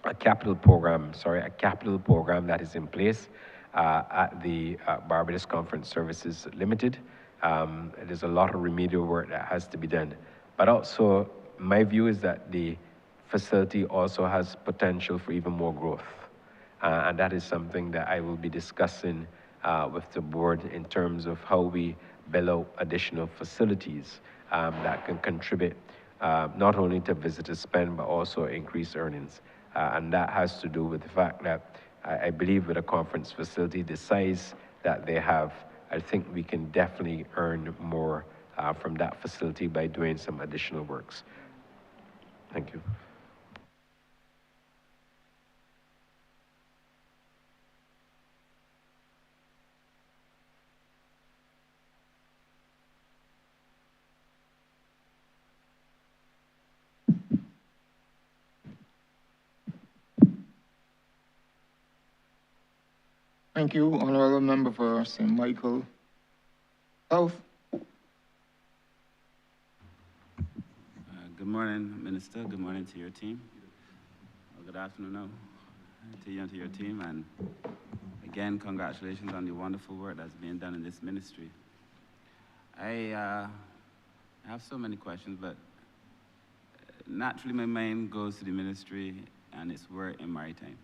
a capital program that is in place at the Barbados Conference Services Limited. There's a lot of remedial work that has to be done. But also, my view is that the facility also has potential for even more growth. And that is something that I will be discussing with the board in terms of how we build out additional facilities that can contribute not only to visitor spend, but also increase earnings. And that has to do with the fact that I believe with a conference facility the size that they have, I think we can definitely earn more from that facility by doing some additional works. Thank you. Thank you, Honourable Member for St. Michael South. Good morning, Minister. Good morning to your team. Well, good afternoon now to you and to your team. And again, congratulations on the wonderful work that's being done in this ministry. I have so many questions, but naturally my mind goes to the ministry and its work in maritime.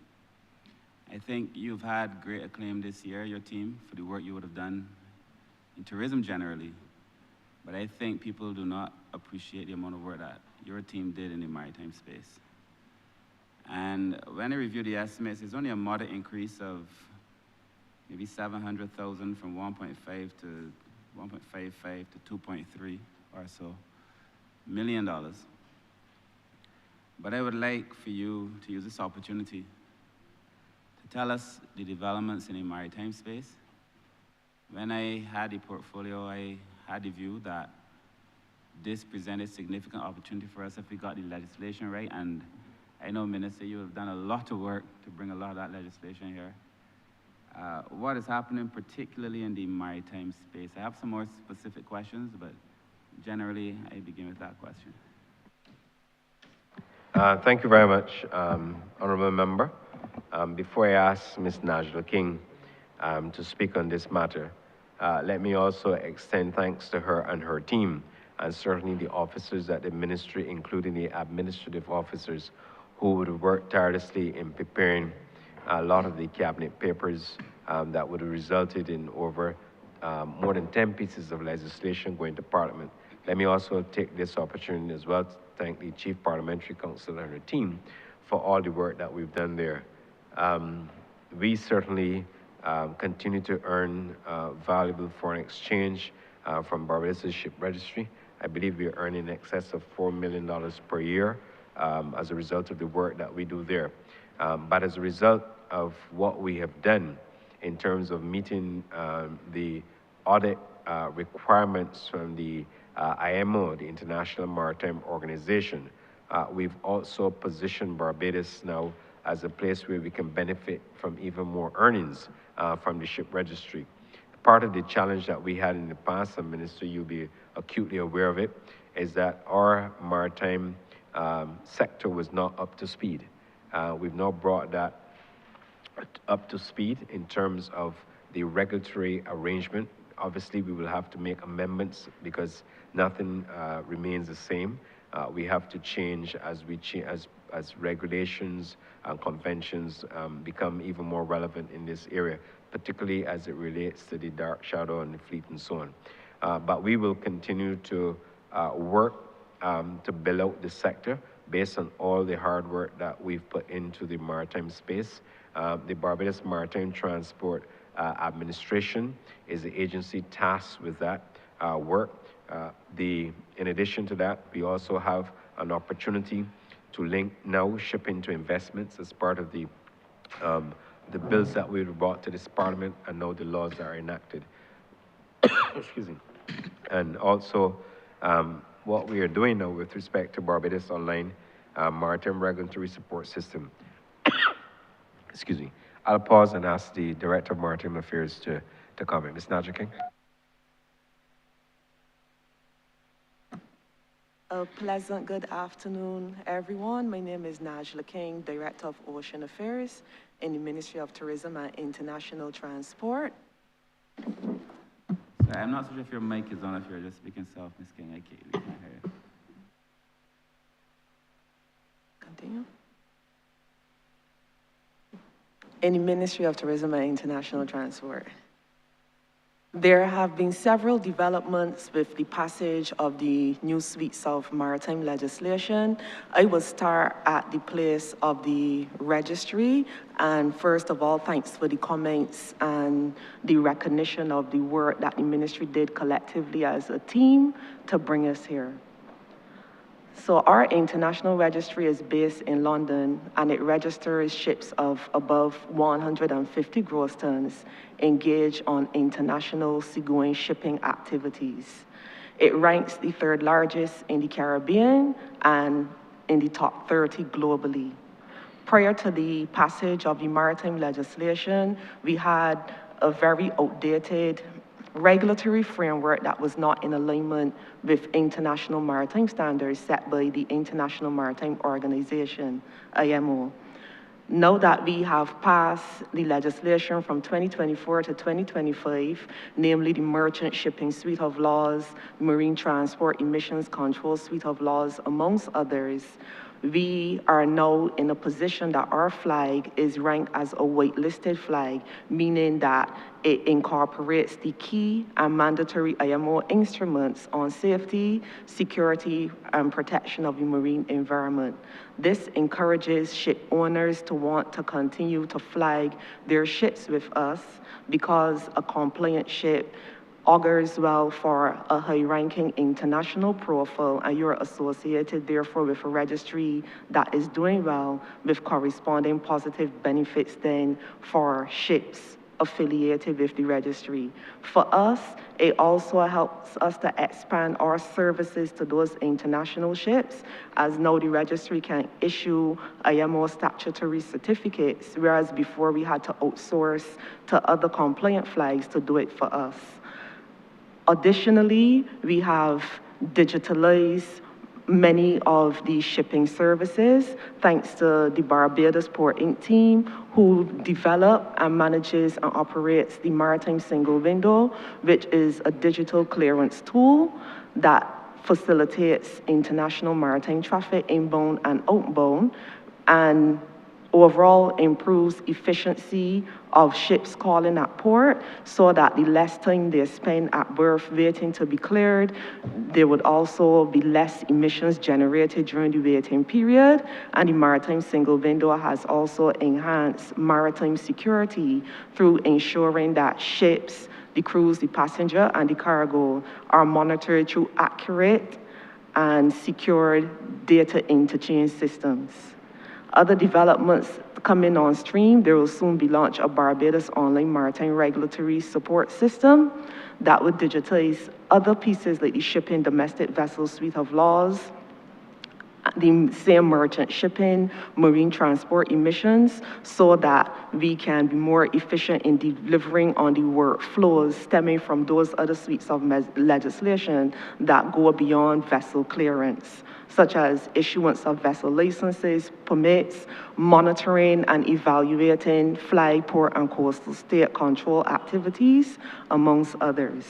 I think you've had great acclaim this year, your team, for the work you would have done in tourism generally. But I think people do not appreciate the amount of work that your team did in the maritime space. And when I review the estimates, it's only a moderate increase of maybe 700,000 from 1.5 to 1.55 to 2.3 or so $1 million. But I would like for you to use this opportunity to tell us the developments in the maritime space. When I had the portfolio, I had the view that this presented significant opportunity for us if we got the legislation right. And I know, Minister, you have done a lot of work to bring a lot of that legislation here. What is happening particularly in the maritime space? I have some more specific questions, but generally, I begin with that question. Thank you very much, Honourable Member. Before I ask Ms. Najla King to speak on this matter, let me also extend thanks to her and her team, and certainly the officers at the ministry, including the administrative officers who would work tirelessly in preparing a lot of the cabinet papers that would have resulted in over more than 10 pieces of legislation going to Parliament. Let me also take this opportunity as well to thank the Chief Parliamentary Counsel and her team for all the work that we've done there. We certainly continue to earn valuable foreign exchange from Barbados' ship registry. I believe we are earning in excess of $4 million per year as a result of the work that we do there. But as a result of what we have done in terms of meeting the audit requirements from the IMO, the International Maritime Organization, we've also positioned Barbados now as a place where we can benefit from even more earnings from the ship registry. Part of the challenge that we had in the past, and Minister, you'll be acutely aware of it, is that our maritime sector was not up to speed. We've now brought that up to speed in terms of the regulatory arrangement. Obviously, we will have to make amendments because nothing remains the same. We have to change as regulations and conventions become even more relevant in this area, particularly as it relates to the dark shadow and the fleet and so on. But we will continue to work to build out the sector based on all the hard work that we've put into the maritime space. The Barbados Maritime Transport Administration is the agency tasked with that work. In addition to that, we also have an opportunity to link now shipping to investments as part of the the bills that we brought to this parliament and now the laws are enacted. Excuse me. And also, what we are doing now with respect to Barbados Online Maritime Regulatory Support System. Excuse me. I'll pause and ask the Director of Maritime Affairs to comment. Ms. Nadja King. A pleasant good afternoon, everyone. My name is Najla King, Director of Ocean Affairs in the Ministry of Tourism and International Transport. Sorry, I'm not sure if your mic is on, if you're just speaking soft, Ms. King. We can't hear you. Continue. In the Ministry of Tourism and International Transport. There have been several developments with the passage of the new suites of maritime legislation. I will start at the place of the registry. And first of all, thanks for the comments and the recognition of the work that the ministry did collectively as a team to bring us here. So our international registry is based in London, and it registers ships of above 150 gross tons engaged on international seagoing shipping activities. It ranks the third largest in the Caribbean and in the top 30 globally. Prior to the passage of the maritime legislation, we had a very outdated regulatory framework that was not in alignment with international maritime standards set by the International Maritime Organization, IMO. Now that we have passed the legislation from 2024 to 2025, namely the Merchant Shipping Suite of Laws, Marine Transport Emissions Control Suite of Laws, amongst others, we are now in a position that our flag is ranked as a whitelisted flag, meaning that it incorporates the key and mandatory IMO instruments on safety, security, and protection of the marine environment. This encourages ship owners to want to continue to flag their ships with us because a compliant ship augurs well for a high-ranking international profile, and you're associated, therefore, with a registry that is doing well with corresponding positive benefits then for ships affiliated with the registry. For us, it also helps us to expand our services to those international ships, as now the registry can issue IMO statutory certificates, whereas before we had to outsource to other compliant flags to do it for us. Additionally, we have digitalized many of the shipping services thanks to the Barbados Port Inc. team, who develop and manages and operates the Maritime Single Window, which is a digital clearance tool that facilitates international maritime traffic inbound and outbound, and overall improves efficiency of ships calling at port, so that the less time they spend at berth waiting to be cleared, there would also be less emissions generated during the waiting period. And the Maritime Single Window has also enhanced maritime security through ensuring that ships, the crews, the passenger, and the cargo are monitored through accurate and secured data interchange systems. Other developments coming on stream, there will soon be launched a Barbados Online Maritime Regulatory Support System that would digitize other pieces like the Shipping Domestic Vessel Suite of Laws, the same merchant shipping, marine transport emissions, so that we can be more efficient in delivering on the workflows stemming from those other suites of legislation that go beyond vessel clearance, such as issuance of vessel licenses, permits, monitoring and evaluating flag, port, and coastal state control activities, amongst others.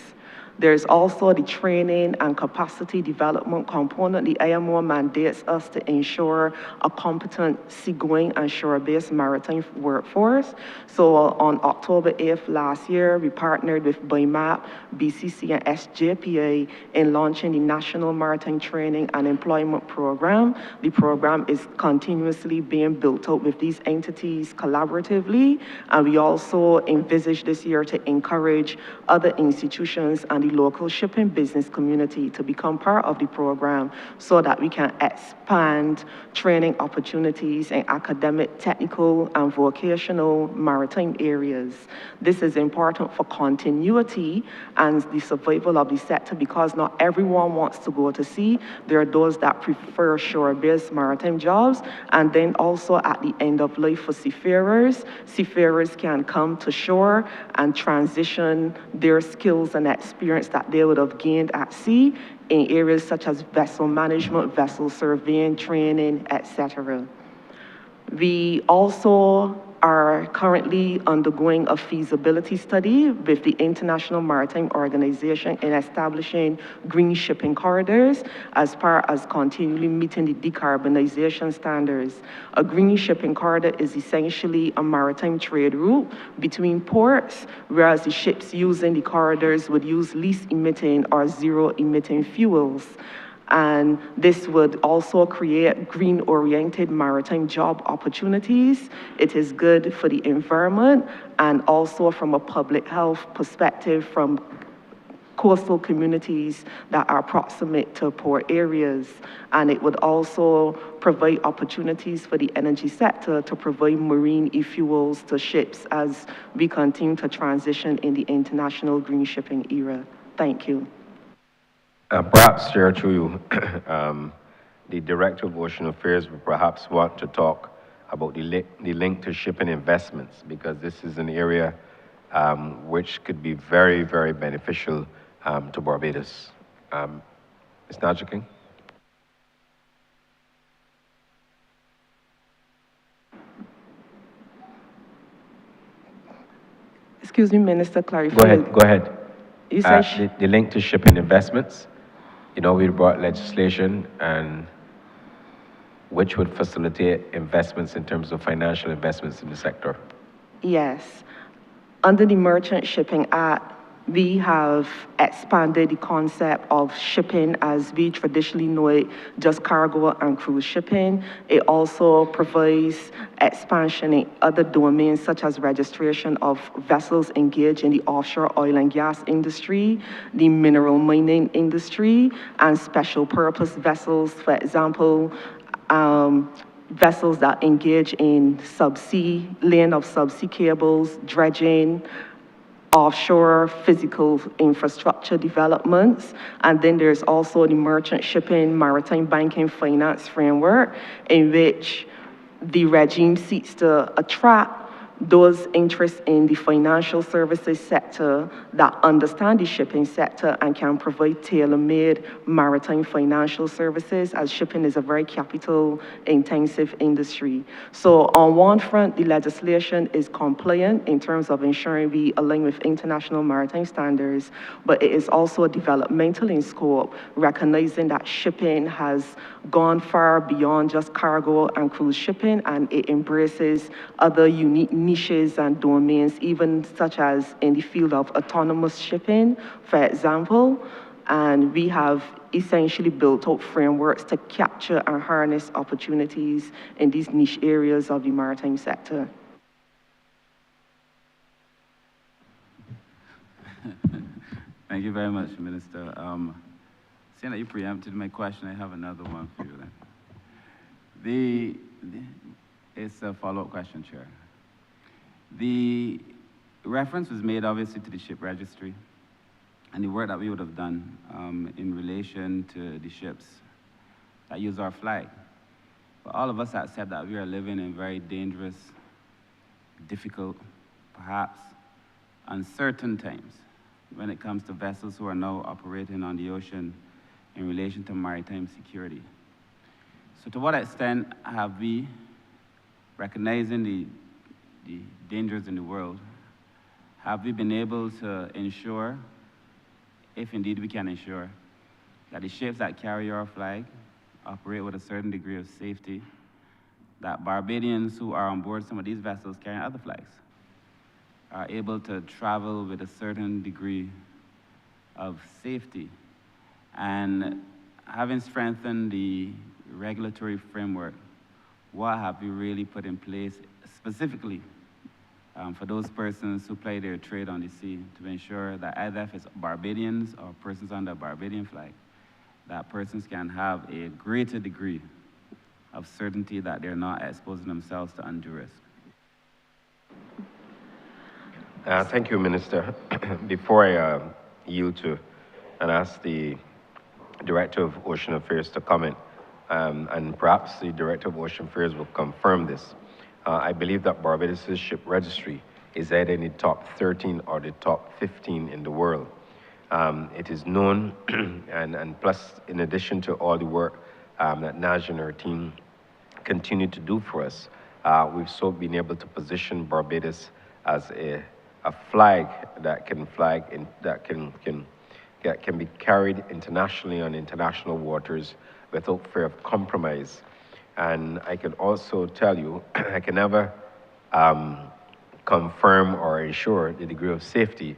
There's also the training and capacity development component. The IMO mandates us to ensure a competent seagoing and shore-based maritime workforce. So on October 8th last year, we partnered with BIMAP, BCC, and SJPA in launching the National Maritime Training and Employment Program. The program is continuously being built out with these entities collaboratively, and we also envisage this year to encourage other institutions and the the local shipping business community to become part of the program so that we can expand training opportunities in academic, technical, and vocational maritime areas. This is important for continuity and the survival of the sector because not everyone wants to go to sea. There are those that prefer shore-based maritime jobs, and then also at the end of life for seafarers can come to shore and transition their skills and experience that they would have gained at sea in areas such as vessel management, vessel surveying, training, etc. We also are currently undergoing a feasibility study with the International Maritime Organization in establishing green shipping corridors as part as continually meeting the decarbonization standards. A green shipping corridor is essentially a maritime trade route between ports, whereas the ships using the corridors would use least emitting or zero emitting fuels. And this would also create green-oriented maritime job opportunities. It is good for the environment and also from a public health perspective from coastal communities that are proximate to port areas. And it would also provide opportunities for the energy sector to provide marine e-fuels to ships as we continue to transition in the international green shipping era. Thank you. Perhaps, Chair, through you, the Director of Ocean Affairs would perhaps want to talk about the link to shipping investments, because this is an area which could be very, very beneficial to Barbados. Ms. Najaking? Excuse me, Minister, clarify. Go ahead. You said the link to shipping investments. You know, we brought legislation and which would facilitate investments in terms of financial investments in the sector. Yes. Under the Merchant Shipping Act, we have expanded the concept of shipping as we traditionally know it, just cargo and cruise shipping. It also provides expansion in other domains such as registration of vessels engaged in the offshore oil and gas industry, the mineral mining industry, and special purpose vessels, for example, vessels that engage in subsea, laying of subsea cables, dredging, offshore physical infrastructure developments. And then there's also the merchant shipping, maritime banking finance framework, in which the regime seeks to attract those interests in the financial services sector that understand the shipping sector and can provide tailor-made maritime financial services, as shipping is a very capital-intensive industry. So on one front, the legislation is compliant in terms of ensuring we align with international maritime standards, but it is also developmental in scope, recognizing that shipping has gone far beyond just cargo and cruise shipping, and it embraces other unique niches and domains, even such as in the field of autonomous shipping, for example. And we have essentially built up frameworks to capture and harness opportunities in these niche areas of the maritime sector. Thank you very much, Minister. Seeing that you preempted my question, I have another one for you then. It's a follow-up question, Chair. The reference was made, obviously, to the ship registry and the work that we would have done in relation to the ships that use our flag. But all of us have said that we are living in very dangerous, difficult, perhaps uncertain times when it comes to vessels who are now operating on the ocean in relation to maritime security. So to what extent have we, recognizing the dangers in the world, have we been able to ensure, if indeed we can ensure, that the ships that carry our flag operate with a certain degree of safety, that Barbadians who are on board some of these vessels carrying other flags are able to travel with a certain degree of safety? And having strengthened the regulatory framework, what have we really put in place specifically for those persons who ply their trade on the sea to ensure that either if it's Barbadians or persons under a Barbadian flag, that persons can have a greater degree of certainty that they're not exposing themselves to undue risk. Thank you, Minister. Before I yield to and ask the Director of Ocean Affairs to comment, and perhaps the Director of Ocean Affairs will confirm this, I believe that Barbados' ship registry is either in the top 13 or the top 15 in the world. It is known, and plus, in addition to all the work that Naja and her team continue to do for us, we've so been able to position Barbados as a flag that can be carried internationally on international waters without fear of compromise. And I can also tell you, I can never confirm or ensure the degree of safety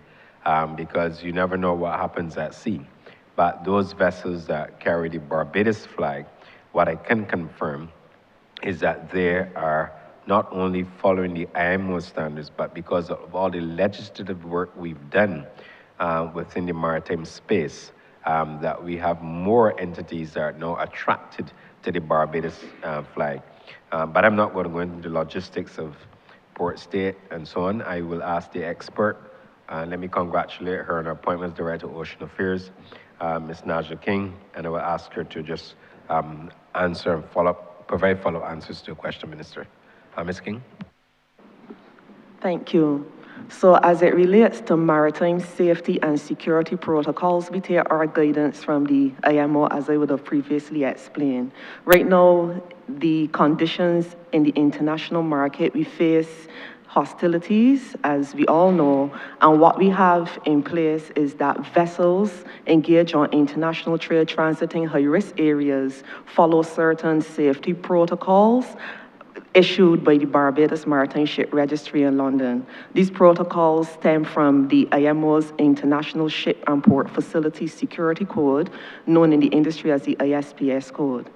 because you never know what happens at sea. But those vessels that carry the Barbados flag, what I can confirm is that they are not only following the IMO standards, but because of all the legislative work we've done within the maritime space, that we have more entities that are now attracted to the Barbados flag. But I'm not going to go into the logistics of port state and so on. I will ask the expert. Let me congratulate her on her appointment as Director of Ocean Affairs, Ms. Naja King, and I will ask her to just answer and provide follow-up answers to a question, Minister. Ms. King. Thank you. So as it relates to maritime safety and security protocols, we take our guidance from the IMO, as I would have previously explained. Right now, the conditions in the international market, we face hostilities, as we all know, and what we have in place is that vessels engaged on international trade transiting high-risk areas follow certain safety protocols issued by the Barbados Maritime Ship Registry in London. These protocols stem from the IMO's International Ship and Port Facility Security Code, known in the industry as the ISPS code.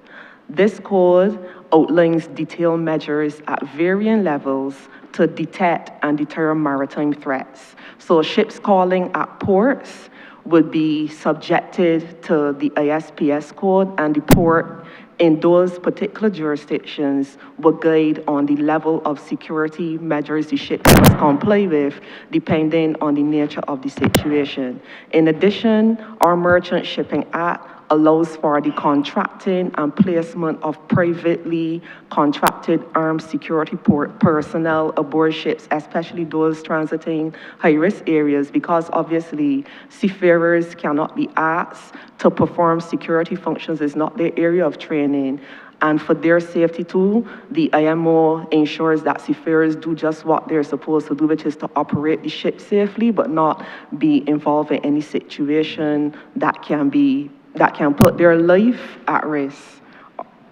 This code outlines detailed measures at varying levels to detect and deter maritime threats. So ships calling at ports would be subjected to the ISPS code, and the port in those particular jurisdictions will guide on the level of security measures the ship must comply with, depending on the nature of the situation. In addition, our Merchant Shipping Act allows for the contracting and placement of privately contracted armed security personnel aboard ships, especially those transiting high-risk areas, because obviously seafarers cannot be asked to perform security functions. It's not their area of training. And for their safety too, the IMO ensures that seafarers do just what they're supposed to do, which is to operate the ship safely, but not be involved in any situation that can put their life at risk.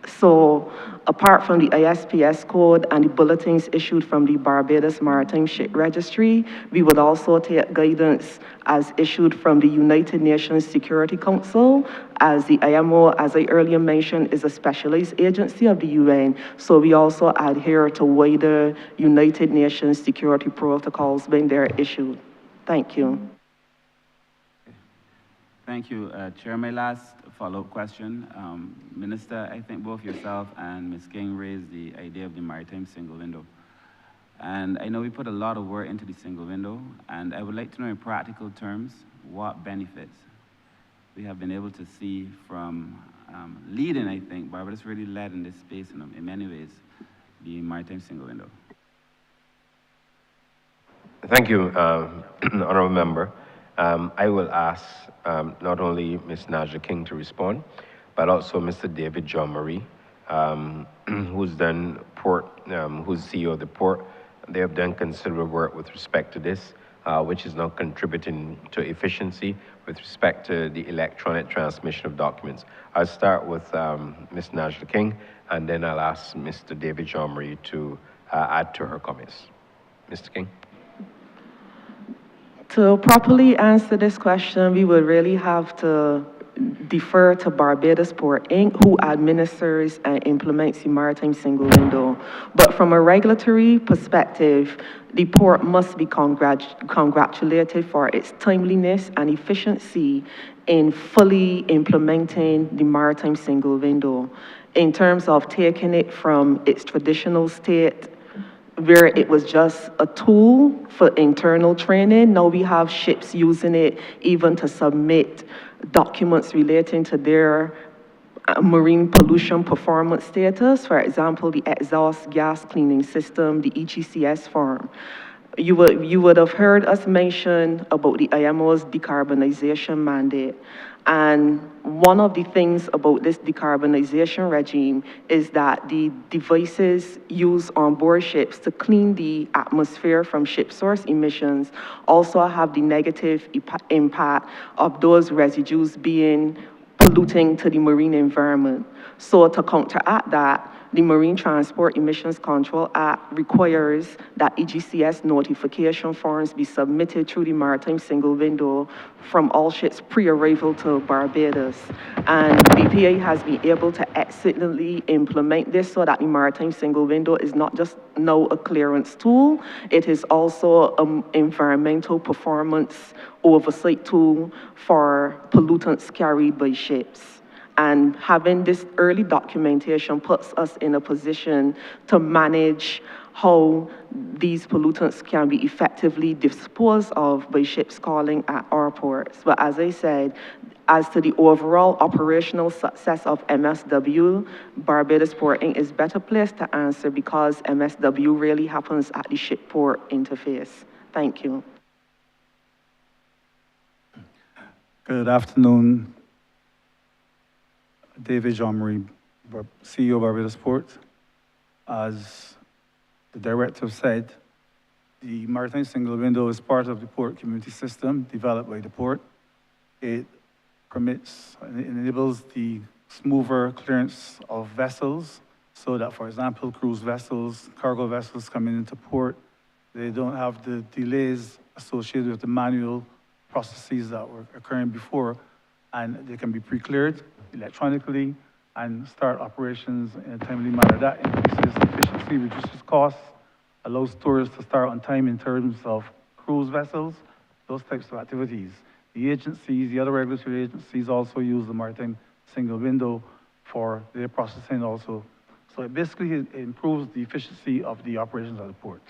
So apart from the ISPS code and the bulletins issued from the Barbados Maritime Ship Registry, we would also take guidance as issued from the United Nations Security Council, as the IMO, as I earlier mentioned, is a specialized agency of the UN. So we also adhere to wider United Nations security protocols when they're issued. Thank you. Thank you, Chair. My last follow-up question. Minister, I think both yourself and Ms. King raised the idea of the maritime single window. And I know we put a lot of work into the single window, and I would like to know in practical terms what benefits we have been able to see from leading, I think, Barbados really led in this space in many ways, the maritime single window. Thank you, Honourable Member. I will ask not only Ms. Naja King to respond, but also Mr. David John Marie, who's CEO of the port. They have done considerable work with respect to this, which is now contributing to efficiency with respect to the electronic transmission of documents. I'll start with Ms. Naja King, and then I'll ask Mr. David John Marie to add to her comments. Mr. King. To properly answer this question, we would really have to defer to Barbados Port Inc., who administers and implements the maritime single window. But from a regulatory perspective, the port must be congratulated for its timeliness and efficiency in fully implementing the maritime single window in terms of taking it from its traditional state where it was just a tool for internal training. Now we have ships using it even to submit documents relating to their marine pollution performance status, for example, the exhaust gas cleaning system, the EGCS form. You would have heard us mention about the IMO's decarbonization mandate. And one of the things about this decarbonization regime is that the devices used on board ships to clean the atmosphere from ship source emissions also have the negative impact of those residues being polluting to the marine environment. So to counteract that, the Marine Transport Emissions Control Act requires that EGCS notification forms be submitted through the maritime single window from all ships pre-arrival to Barbados. And BPA has been able to excellently implement this so that the maritime single window is not just now a clearance tool, it is also an environmental performance oversight tool for pollutants carried by ships. And having this early documentation puts us in a position to manage how these pollutants can be effectively disposed of by ships calling at our ports. But as I said, as to the overall operational success of MSW, Barbados Port Inc. is better placed to answer because MSW really happens at the ship-port interface. Thank you. Good afternoon. David Jean-Marie, CEO of Barbados Port. As the director said, the maritime single window is part of the port community system developed by the port. It permits and it enables the smoother clearance of vessels so that, for example, cruise vessels, cargo vessels coming into port, they don't have the delays associated with the manual processes that were occurring before, and they can be pre-cleared electronically and start operations in a timely manner. That increases efficiency, reduces costs, allows tourists to start on time in terms of cruise vessels, those types of activities. The agencies, the other regulatory agencies also use the maritime single window for their processing also. So it basically improves the efficiency of the operations of the port.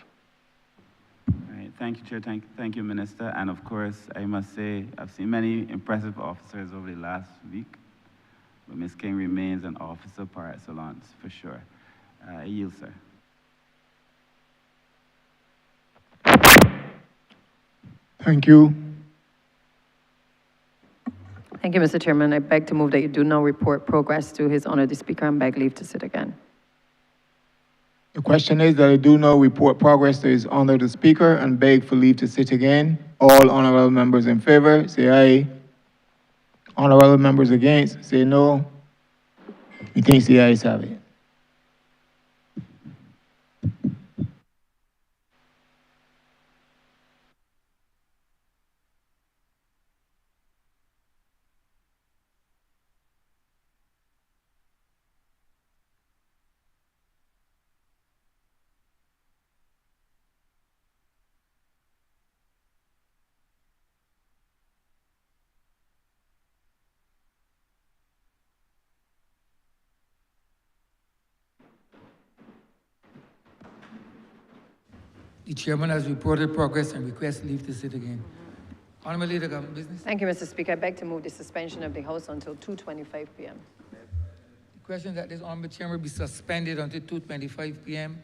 All right, thank you, Chair. Thank you, Minister. And of course, I must say, I've seen many impressive officers over the last week, but Ms. King remains an officer par excellence, for sure. I yield, sir. Thank you. Thank you, Mr. Chairman. I beg to move that you do now report progress to His Honor the Speaker and beg leave to sit again. The question is that I do now report progress to His Honor the Speaker and beg for leave to sit again. All honorable members in favor, say aye. Honorable members against, say no. Methinks the ayes have it. The chairman has reported progress and requests leave to sit again. Honorable Leader, Government Business. Thank you, Mr. Speaker. I beg to move the suspension of the House until 2:25 p.m. The question that this honorable chairman be suspended until 2:25 p.m.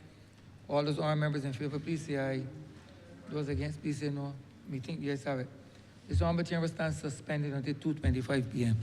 All those honorable members in favor, please say aye. Those against, please say no. Me think yes, have it. This honorable chamber stands suspended until 2:25 p.m.